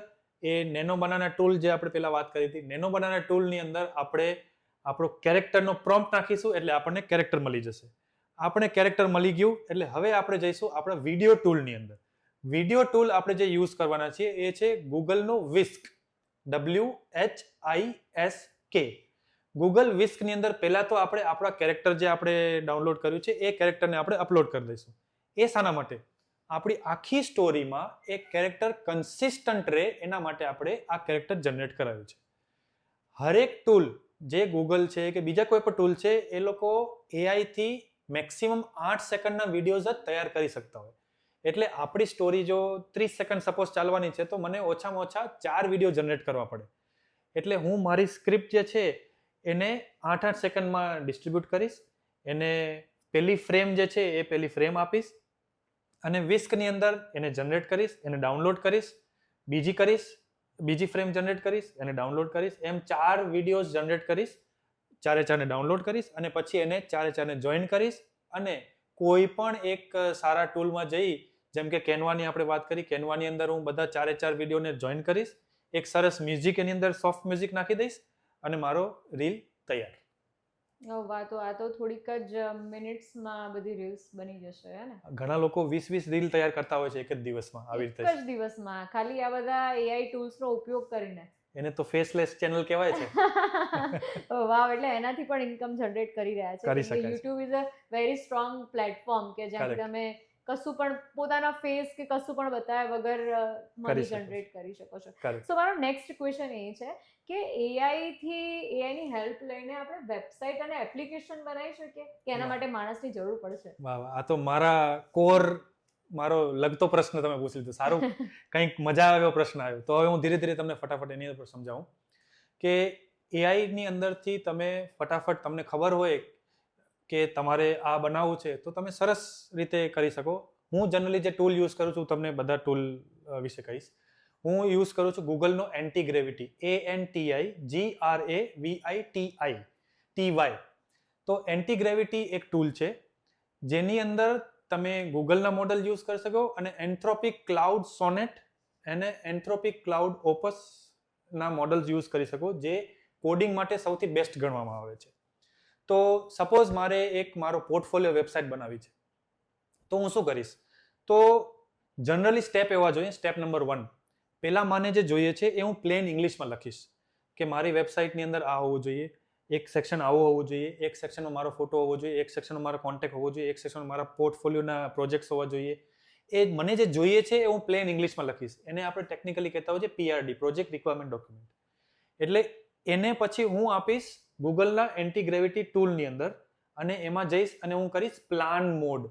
એ નેનો બનાના ટૂલ જે આપણે પહેલાં વાત કરી હતી, નેનો બનાના ટૂલની અંદર આપણે આપણો કેરેક્ટરનો પ્રોમ્પ્ટ નાખીશું એટલે આપણને કેરેક્ટર મળી જશે. આપણે કેરેક્ટર મળી ગયું એટલે હવે આપણે જઈશું આપણા વિડીયો ટૂલની અંદર. વિડીયો ટૂલ આપણે જે યુઝ કરવાના છીએ એ છે ગૂગલનો વિસ્ક, WHISK. ગૂગલ વિસ્કની અંદર પહેલાં તો આપણે આપણા કેરેક્ટર જે આપણે ડાઉનલોડ કર્યું છે એ કેરેક્ટરને આપણે અપલોડ કરી દઈશું. એ શાના માટે? આપણી આખી સ્ટોરીમાં એક કેરેક્ટર કન્સિસ્ટન્ટ રહે એના માટે આપણે આ કેરેક્ટર જનરેટ કરાવ્યું છે. હરેક ટૂલ જે ગૂગલ છે કે બીજા કોઈ પણ ટૂલ છે એ લોકો એઆઈથી મેક્સિમમ 8 સેકન્ડના વિડીયોઝ જ તૈયાર કરી શકતા હોય. એટલે આપણી સ્ટોરી જો 30 સેકન્ડ સપોઝ ચાલવાની છે તો મને ઓછામાં ઓછા 4 વિડીયો જનરેટ કરવા પડે. એટલે હું મારી સ્ક્રિપ્ટ જે છે એને 8 સેકન્ડમાં ડિસ્ટ્રીબ્યુટ કરીશ. એને પહેલી ફ્રેમ જે છે એ પહેલી ફ્રેમ આપીશ અને વિસ્કની અંદર એને જનરેટ કરીશ, એને ડાઉનલોડ કરીશ, બીજી ફ્રેમ જનરેટ કરીશ, એને ડાઉનલોડ કરીશ. એમ 4 વિડીયોઝ જનરેટ કરીશ, 4ને ડાઉનલોડ કરીશ અને પછી એને 4ને જોઈન કરીશ. અને કોઈ પણ એક સારા ટૂલમાં જઈ, જેમ કે કેનવાની આપણે વાત કરી, કેનવાની અંદર હું બધા 4 વિડીયોને જોઈન કરીશ, એક સરસ મ્યુઝિક એની અંદર સોફ્ટ મ્યુઝિક નાખી દઈશ અને મારો રીલ તૈયાર. વાહ, તો આ તો થોડીક જ મિનિટ્સમાં બધી રીલ્સ બની જશે હે ને? ઘણા લોકો 20 રીલ તૈયાર કરતા હોય છે એક જ દિવસમાં. આવી રીતે એક જ દિવસમાં ખાલી આ બધા એઆઈ ટૂલ્સનો ઉપયોગ કરીને? એને તો ફેસલેસ ચેનલ કહેવાય છે. વાવ, એટલે એનાથી પણ ઇન્કમ જનરેટ કરી રહ્યા છે. કરી શકાય છે. YouTube is a very strong platform કે જ્યાં તમે કશું પણ પોતાના ફેસ કે કશું પણ બતાવ્યા વગર મની જનરેટ કરી શકો છો. સો મારો નેક્સ્ટ ક્વેશ્ચન એ છે કે એઆઈની હેલ્પ લઈને આપણે વેબસાઇટ અને એપ્લિકેશન બનાવી શકીએ કે એના માટે માણસની જરૂર પડશે? વાહ, આ તો મારો લગતો પ્રશ્ન તમે પૂછી લીધો. સારું, કંઈક મજા આવે એવો પ્રશ્ન આવ્યો. તો હવે હું ધીરે ધીરે તમને ફટાફટ એની ઉપર સમજાવું કે એઆઈની અંદરથી તમે ફટાફટ, તમને ખબર હોય કે તમારે આ બનાવવું છે તો તમે સરસ રીતે કરી શકો. હું જનરલી જે ટૂલ યુઝ કરું છું, તમને બધા ટૂલ વિશે કહીશ. હું યુઝ કરું છું ગૂગલનો એન્ટી ગ્રેવિટી, ANTIGRAVITI TY. તો એન્ટી ગ્રેવિટી એક ટૂલ છે જેની અંદર તમે ગૂગલના મોડલ યુઝ કરી શકો અને એન્થ્રોપિક ક્લાઉડ સોનેટ અને એન્થ્રોપિક ક્લાઉડ ઓપસના મોડલ્સ યુઝ કરી શકો, જે કોડિંગ માટે સૌથી બેસ્ટ ગણવામાં આવે છે. તો સપોઝ મારે એક મારો પોર્ટફોલિયો વેબસાઇટ બનાવી છે, તો હું શું કરીશ? તો જનરલી સ્ટેપ એવા જોઈએ. સ્ટેપ નંબર 1, પહેલાં મને જે જોઈએ છે એ હું પ્લેન ઇંગ્લિશમાં લખીશ કે મારી વેબસાઇટની અંદર આ હોવું જોઈએ, એક સેક્શન આવું હોવું જોઈએ, એક સેક્શનમાં મારો ફોટો હોવો જોઈએ, એક સેક્શનમાં મારો કોન્ટેક્ટ હોવો જોઈએ, એક સેક્શનમાં મારા પોર્ટફોલિયોના પ્રોજેક્ટ્સ હોવા જોઈએ. એ મને જે જોઈએ છે એ હું પ્લેન ઇંગ્લિશમાં લખીશ. એને આપણે ટેકનિકલી કહેતા હોય છે PRD, પ્રોજેક્ટ રિક્વાયરમેન્ટ ડોક્યુમેન્ટ. એટલે એને પછી હું આપીશ ગૂગલના એન્ટી ગ્રેવિટી ટૂલની અંદર અને એમાં જઈશ અને હું કરીશ પ્લાન મોડ.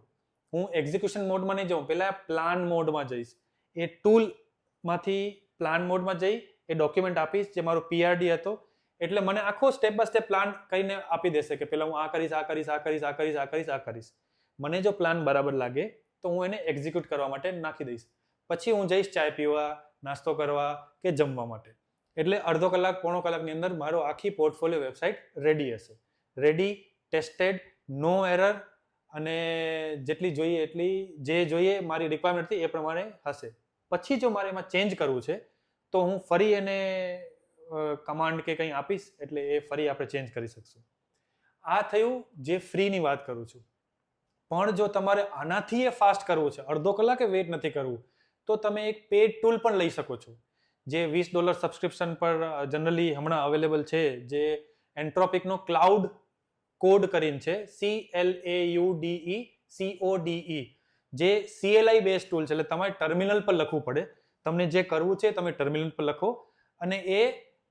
હું એક્ઝિક્યુશન મોડમાં નહીં જાઉં, પહેલાં પ્લાન મોડમાં જઈશ. એ ટૂલમાંથી પ્લાન મોડમાં જઈ એ ડોક્યુમેન્ટ આપીશ જે મારો PRD હતો. એટલે મને આખો સ્ટેપ બાય સ્ટેપ પ્લાન કહીને આપી દેશે કે પહેલાં હું આ કરીશ, આ કરીશ, આ કરીશ, આ કરીશ, આ કરીશ, આ કરીશ. મને જો પ્લાન બરાબર લાગે તો હું એને એક્ઝિક્યુટ કરવા માટે નાખી દઈશ. પછી હું જઈશ ચાય પીવા, નાસ્તો કરવા કે જમવા માટે. એટલે અડધો કલાક, પોણો કલાકની અંદર મારો આખી પોર્ટફોલિયો વેબસાઇટ રેડી હશે. રેડી, ટેસ્ટેડ, નો એરર અને જેટલી જોઈએ એટલી, જે જોઈએ મારી રિક્વાયરમેન્ટ હતી એ પ્રમાણે હશે. પછી જો મારે એમાં ચેન્જ કરવું છે તો હું ફરી એને કમાન્ડ કે કંઈ આપીશ એટલે એ ફરી આપણે ચેન્જ કરી શકશું. આ થયું જે ફ્રીની વાત કરું છું. પણ જો તમારે આનાથી એ ફાસ્ટ કરવું છે, અડધો કલાકે વેઇટ નથી કરવું, તો તમે એક પેડ ટૂલ પણ લઈ શકો છો જે $20 સબસ્ક્રિપ્શન પર જનરલી હમણાં અવેલેબલ છે, જે એન્ટ્રોપિકનો ક્લાઉડ કોડ કરીને છે, CLAUDE, જે CLI બેઝ ટૂલ છે. એટલે તમારે ટર્મિનલ પર લખવું પડે. તમને જે કરવું છે તમે ટર્મિનલ પર લખો અને એ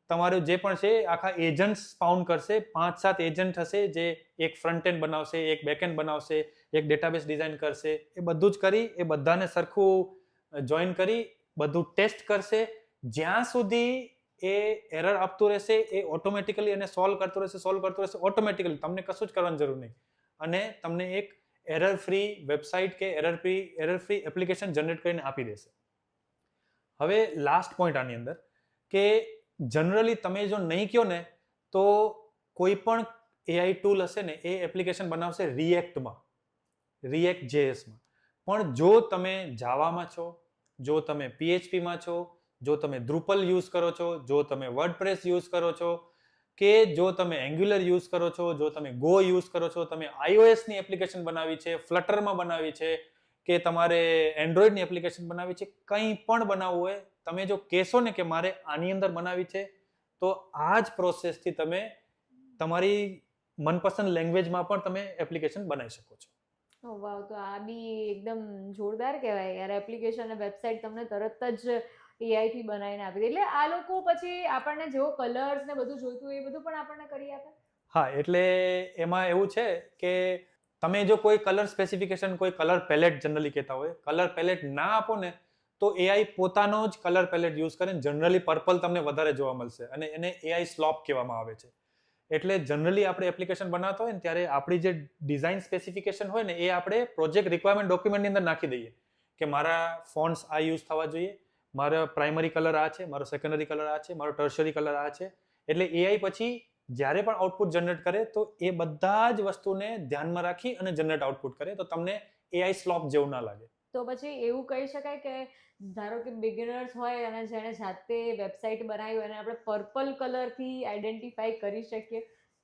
તમારું જે પણ છે આખા એજન્ટ્સ ફાઉન્ડ કરશે. 5-7 એજન્ટ હશે જે એક ફ્રન્ટ એન્ડ બનાવશે, એક બેક એન્ડ બનાવશે, એક ડેટાબેઝ ડિઝાઇન કરશે. એ બધું જ કરી એ બધાને સરખું જોઈન કરી બધું ટેસ્ટ કરશે. જ્યાં સુધી એ એરર આપતું રહેશે એ ઓટોમેટિકલી એને સોલ્વ કરતું રહેશે ઓટોમેટિકલી. તમને કશું જ કરવાની જરૂર નહીં અને તમને એક એરર ફ્રી વેબસાઇટ કે એરર ફ્રી એપ્લિકેશન જનરેટ કરીને આપી દેશે. હવે લાસ્ટ પોઈન્ટ આની અંદર કે જનરલી તમે જો નહીં કહો ને તો કોઈ પણ AI ટૂલ હશે ને એ એપ્લિકેશન બનાવશે React.js માં. પણ જો તમે જાવામાં છો, જો તમે PHPમાં છો, જો તમે Drupal યુઝ કરો છો, જો તમે WordPress યુઝ કરો છો કે જો તમે Angular યુઝ કરો છો, જો તમે Go યુઝ કરો છો, તમે iOSની એપ્લિકેશન બનાવી છે, Flutterમાં બનાવી છે કે તમારે એન્ડ્રોઈડની એપ્લિકેશન બનાવી છે, કંઈ પણ બનાવવું હોય, તમે જો કહેશો ને કે મારે આની અંદર બનાવી છે તો આ જ પ્રોસેસથી તમે તમારી મનપસંદ લેંગ્વેજમાં પણ તમે એપ્લિકેશન બનાવી શકો છો. વાવ, તો આ બી એકદમ જોરદાર કહેવાય યાર. એપ્લિકેશન અને વેબસાઇટ તમને તરત જ AI થી બનાવીને આપી દે. એટલે આ લોકો પછી આપણને જેવો કલર્સ ને બધું જોઈતું હોય એ બધું પણ આપણને કરી આપે? હા, એટલે એમાં એવું છે કે તમે જો કોઈ કલર સ્પેસિફિકેશન, કોઈ કલર પેલેટ જનરલી કહેતા હોય, કલર પેલેટ ના આપો ને તો AI પોતાનો જ કલર પેલેટ યુઝ કરે. જનરલી પર્પલ તમને વધારે જોવા મળશે અને એને AI સ્લોપ કહેવામાં આવે છે. એટલે જનરલી આપણે એપ્લિકેશન બનાવતા હોય ને ત્યારે આપણી જે ડિઝાઇન સ્પેસિફિકેશન હોય ને એ આપણે પ્રોજેક્ટ રિક્વાયરમેન્ટ ડોક્યુમેન્ટની અંદર નાખી દઈએ કે મારા ફોન્ટ્સ આ યુઝ થવા જોઈએ, મારો પ્રાઇમરી કલર આ છે, મારો સેકન્ડરી કલર આ છે, મારો ટર્શરી કલર આ છે. એટલે AI પછી જ્યારે પણ આઉટપુટ જનરેટ કરે તો એ બધા જ વસ્તુને ધ્યાનમાં રાખી અને જનરેટ આઉટપુટ કરે તો તમને AI સ્લોપ જેવું ના લાગે. તો પછી એવું કહી શકાય કે ધારો કે બિગિનર્સ હોય અને જેણે જાતે વેબસાઇટ બનાવી હોય અને આપણે પર્પલ કલરથી આઈડેન્ટિફાઈ કરી શકીએ?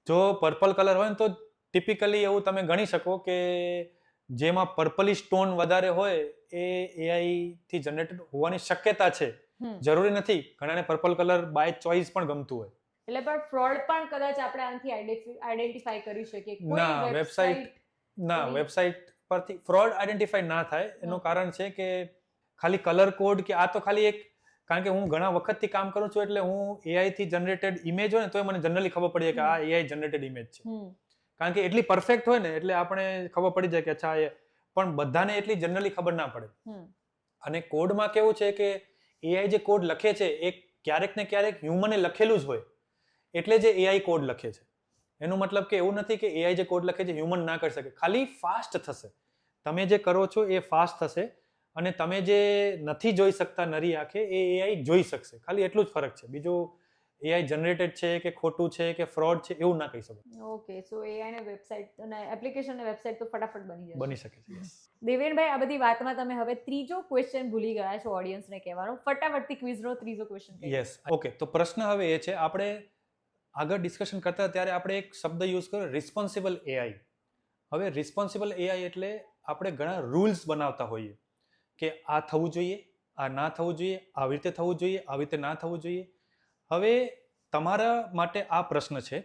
જો પર્પલ કલર હોય ને તો ટિપિકલી એવું તમે ગણી શકો કે જેમાં પર્પલિશ ટોન વધારે હોય એ AI થી જનરેટેડ હોવાની શક્યતા છે. જરૂરી નથી, ઘણાને પર્પલ કલર બાય ચોઇસ પણ ગમતું હોય. એટલે પણ ફ્રોડ પણ કદાચ આપણે આનાથી આઈડેન્ટિફાઈ કરી શકીએ? ના, વેબસાઇટ પરથી ફ્રોડ આઈડેન્ટિફાઈ ના થાય. એનું કારણ છે કે ખાલી કલર કોડ કે આ તો ખાલી એક, કારણ કે હું ઘણા વખતથી કામ કરું છું એટલે હું AI થી જનરેટેડ ઇમેજ હોય ને તો મને જનરલી ખબર પડી જાય કે આ AI જનરેટેડ ઇમેજ છે. કારણ કે એટલી પરફેક્ટ હોય ને એટલે આપણે ખબર પડી જાય કે અચ્છા એ, પણ બધાને એટલી જનરલી ખબર ના પડે. અને કોડમાં કેવું છે કે AI જે કોડ લખે છે એ ક્યારેક ને ક્યારેક હ્યુમને લખેલું જ હોય એટલે જે AI કોડ લખે છે. એનો મતલબ કે એવું નથી કે AI જે કોડ લખે છે હ્યુમન ના કરી શકે, ખાલી ફાસ્ટ થશે. તમે જે કરો છો એ ફાસ્ટ થશે અને તમે જે નથી જોઈ શકતા નરી આંખે એ AI જોઈ શકશે. ખાલી એટલું જ ફરક છે. બીજું એઆઈ જનરેટેડ છે કે ખોટું છે કે ફ્રોડ છે એવું ના કહી શકો. ઓકે, સો એઆઈ ને વેબસાઇટ અને એપ્લિકેશન ને વેબસાઇટ તો ફટાફટ બની જશે. બની શકે છે. યસ. દેવેનભાઈ, આ બધી વાતમાં તમે હવે ત્રીજો ક્વેશ્ચન ભૂલી ગયા છો ઓડિયન્સને કહેવાનો. ફટાફટથી ક્વિઝનો ત્રીજો ક્વેશ્ચન કહી દો. યસ. ઓકે, તો પ્રશ્ન હવે એ છે, આપણે આગળ ડિસ્કશન કરતા ત્યારે આપણે એક શબ્દ યુઝ કર્યો, રિસ્પોન્સિબલ એઆઈ. હવે રિસ્પોન્સિબલ એઆઈ એટલે આપણે ઘણા રૂલ્સ બનાવતા હોઈએ કે આ થવું જોઈએ, આ ના થવું જોઈએ, આવી રીતે થવું જોઈએ, આવી રીતે ના થવું જોઈએ. હવે તમારા માટે આ પ્રશ્ન છે,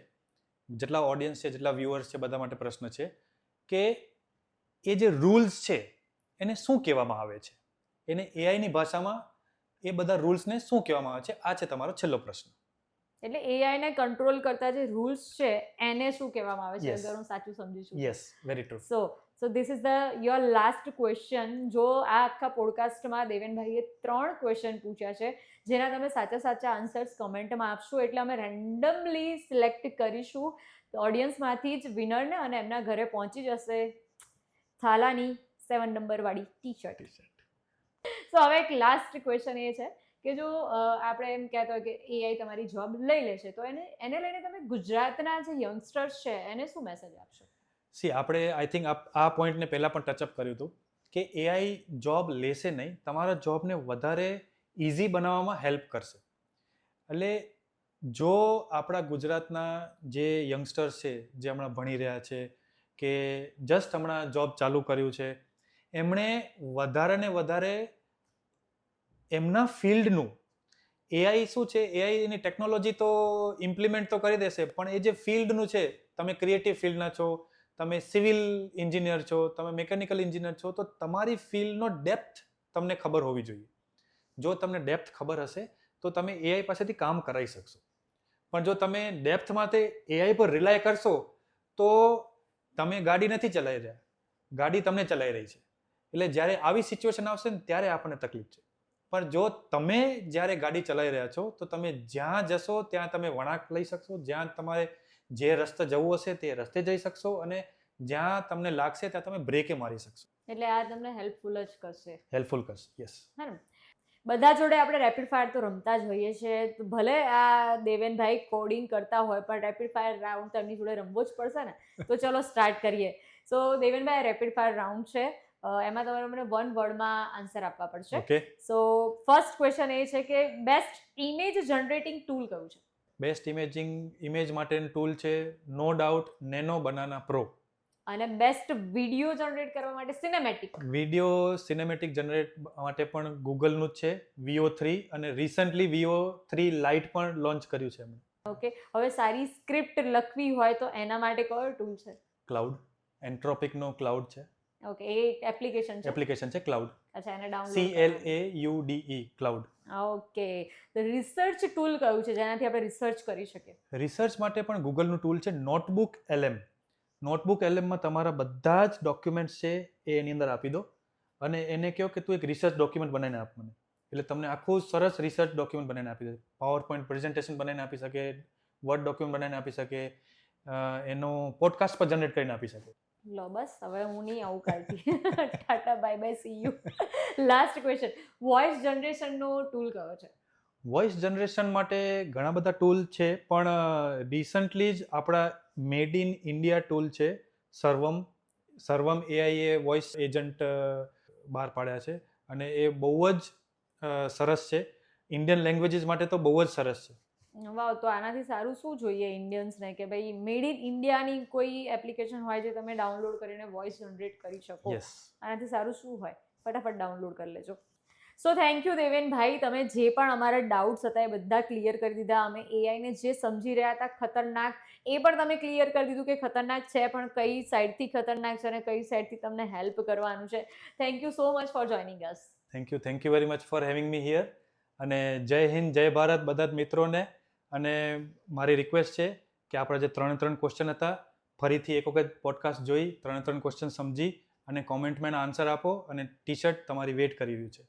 જેટલા ઓડિયન્સ છે, જેટલા વ્યુઅર્સ છે, બધા માટે પ્રશ્ન છે કે એ જે રૂલ્સ છે એને શું કહેવામાં આવે છે, એને એઆઈની ભાષામાં એ બધા રૂલ્સને શું કહેવામાં આવે છે, આ છે તમારો છેલ્લો પ્રશ્ન. એટલે એઆઈ ને કંટ્રોલ કરતા જે રૂલ્સ છે એને શું કહેવામાં આવે છે, Yes. અગર હું સાચું સમજી છું? Yes, very true. So this is the your last question. જો આ આખા પોડકાસ્ટમાં દેવેનભાઈએ 3 ક્વેશ્ચન પૂછ્યા છે, જેના તમે સાચા આન્સર્સ કમેન્ટમાં આપશો એટલે અમે રેન્ડમલી સિલેક્ટ કરીશું ઓડિયન્સમાંથી જ વિનરને, અને એમના ઘરે પહોંચી જશે થાલાની 7 નંબરવાળી ટી શર્ટ. સો હવે એક લાસ્ટ ક્વેશ્ચન એ છે કે જો આપણે એમ કહેતા હોય કે એઆઈ તમારી જોબ લઈ લેશે, તો એને લઈને તમે ગુજરાતના જે યંગસ્ટર્સ છે એને શું મેસેજ આપશો? સી, આપણે આઈ થિંક આ પોઈન્ટને પહેલાં પણ ટચઅપ કર્યું હતું કે એઆઈ જોબ લેશે નહીં, તમારા જોબને વધારે ઇઝી બનાવવામાં હેલ્પ કરશે. એટલે જો આપણા ગુજરાતના જે યંગસ્ટર્સ છે, જે હમણાં ભણી રહ્યા છે કે જસ્ટ હમણાં જોબ ચાલુ કર્યું છે, એમણે વધારે ને વધારે એમના ફિલ્ડનું એઆઈ શું છે, એઆઈ એની ટેકનોલોજી તો ઇમ્પ્લિમેન્ટ તો કરી દેશે, પણ એ જે ફિલ્ડનું છે, તમે ક્રિએટિવ ફિલ્ડના છો, તમે સિવિલ એન્જિનિયર છો, તમે મિકેનિકલ એન્જિનિયર છો, તો તમારી ફિલ્ડનો ડેપ્થ તમને ખબર હોવી જોઈએ. જો તમને ડેપ્થ ખબર હશે તો તમે એઆઈ પાસેથી કામ કરાવી શકશો. પણ જો તમે ડેપ્થ માટે એઆઈ પર રિલાય કરશો તો તમે ગાડી નથી ચલાવી રહ્યા, ગાડી તમને ચલાવી રહી છે. એટલે જ્યારે આવી સિચ્યુએશન આવશે ને ત્યારે આપણને તકલીફ છે. પણ જો તમે જ્યારે ગાડી ચલાવી રહ્યા છો તો તમે જ્યાં જશો ત્યાં તમે વળાંક લઈ શકશો, જ્યાં તમારે જે રસ્તે જવું હશે તે રસ્તે જઈ શકશો, અને જ્યાં તમને લાગશે ત્યાં તમે બ્રેકે મારી શકશો. એટલે આ તમને હેલ્પફુલ જ કરશે. હેલ્પફુલ કરશે. યસ. હે ને? બધા જોડે આપણે રેપિડ ફાયર તો રમતા જ હોઈએ છીએ, તો ભલે આ દેવેનભાઈ કોડિંગ કરતા હોય પણ રેપિડ ફાયર રાઉન્ડ તો એમની જોડે રમવો જ પડશે ને. તો ચલો સ્ટાર્ટ કરીએ. સો દેવેનભાઈ, રેપિડ ફાયર રાઉન્ડ છે, એમાં તમારે મને 1 વર્ડમાં આન્સર આપવા પડશે. ઓકે. સો ફર્સ્ટ ક્વેશ્ચન એ છે કે બેસ્ટ ઇમેજ જનરેટિંગ ટૂલ કયું છે? બેસ્ટ ઇમેજ માટેનું ટૂલ છે no doubt nano banana pro. અને બેસ્ટ વિડીયો જનરેટ કરવા માટે સિનેમેટિક જનરેટ માટે પણ ગૂગલનું જ છે, VO3, અને રિસન્ટલી VO3 લાઇટ પણ લોન્ચ કર્યું છે એમણે. ઓકે, હવે સારી સ્ક્રિપ્ટ લખવી હોય તો એના માટે કયો ટૂલ છે? ક્લાઉડ, એન્ટ્રોપિકનો ક્લાઉડ છે. ઓકે, એ એપ્લિકેશન છે ક્લાઉડ. અચ્છા, એને ડાઉનલોડ CLAUDE ક્લાઉડ. ઓકે. તો રિસર્ચ ટૂલ કયું છે જેનાથી આપણે રિસર્ચ કરી શકીએ? રિસર્ચ માટે પણ ગૂગલનું ટૂલ છે નોટબુક LM. નોટબુક LMમાં તમારા બધા જ ડોક્યુમેન્ટ્સ છે એ એની અંદર આપી દો, અને એને કહો કે તું એક રિસર્ચ ડોક્યુમેન્ટ બનાવીને આપ મને, એટલે તમને આખું સરસ રિસર્ચ ડોક્યુમેન્ટ બનાવીને આપી દે. પાવર પોઈન્ટ પ્રેઝન્ટેશન બનાવીને આપી શકે, વર્ડ ડોક્યુમેન્ટ બનાવીને આપી શકે, એનો પોડકાસ્ટ પર જનરેટ કરીને આપી શકે. લો બસ, હવે હું નહીં આવું કાલથી. Tata, bye bye, see you. Last question, voice જનરેશનનો ટૂલ કયો છે? વોઇસ જનરેશન માટે ઘણા બધા ટૂલ છે, પણ રિસન્ટલી જ આપણા મેડ ઇન ઇન્ડિયા ટૂલ છે સર્વમ એઆઈ, એ વોઇસ એજન્ટ બહાર પાડ્યા છે, અને એ બહુ જ સરસ છે. ઇન્ડિયન લેંગ્વેજીસ માટે તો બહુ જ સરસ છે. વાવ, તો આનાથી સારું શું જોઈએ ઇન્ડિયન્સને કે ભાઈ મેડ ઇન ઇન્ડિયાની કોઈ એપ્લિકેશન હોય જે તમે ડાઉનલોડ કરીને વોઇસ જનરેટ કરી શકો? યસ. આનાથી સારું શું હોય? ફટાફટ ડાઉનલોડ કરી લેજો. સો થેન્ક યુ દેવેનભાઈ, તમે જે પણ અમારા ડાઉટ્સ હતા એ બધા ક્લિયર કરી દીધા. અમે એઆઈને જે સમજી રહ્યા હતા ખતરનાક, એ પણ તમે ક્લિયર કરી દીધું કે ખતરનાક છે, પણ કઈ સાઈડથી ખતરનાક છે અને કઈ સાઈડથી તમને હેલ્પ કરવાનું છે. Thank you so much for joining us. Thank you very much for having me here. અને જય હિન્દ, જય ભારત બધા જ મિત્રોને. અને મારી રિક્વેસ્ટ છે કે આપણા જે 3 ક્વેશ્ચન હતા, ફરીથી એક વખત પોડકાસ્ટ જોઈ 3 ક્વેશ્ચન સમજી અને કોમેન્ટમાં આન્સર આપો, અને ટી શર્ટ તમારી વેઇટ કરી રહ્યું છે.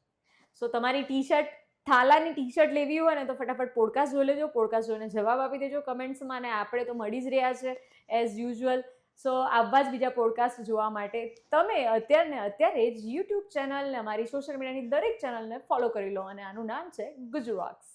સો તમારી ટી શર્ટ, થાલાની ટી શર્ટ લેવી હોય ને તો ફટાફટ પોડકાસ્ટ જોઈ લેજો, પોડકાસ્ટ જોઈને જવાબ આપી દેજો કમેન્ટ્સમાં, અને આપણે તો મળી જ રહ્યા છે એઝ યુઝ્યુઅલ. સો આવા જ બીજા પોડકાસ્ટ જોવા માટે તમે અત્યારે જ યુટ્યુબ ચેનલને, અમારી સોશિયલ મીડિયાની દરેક ચેનલને ફોલો કરી લો, અને આનું નામ છે ગુજરાક્સ.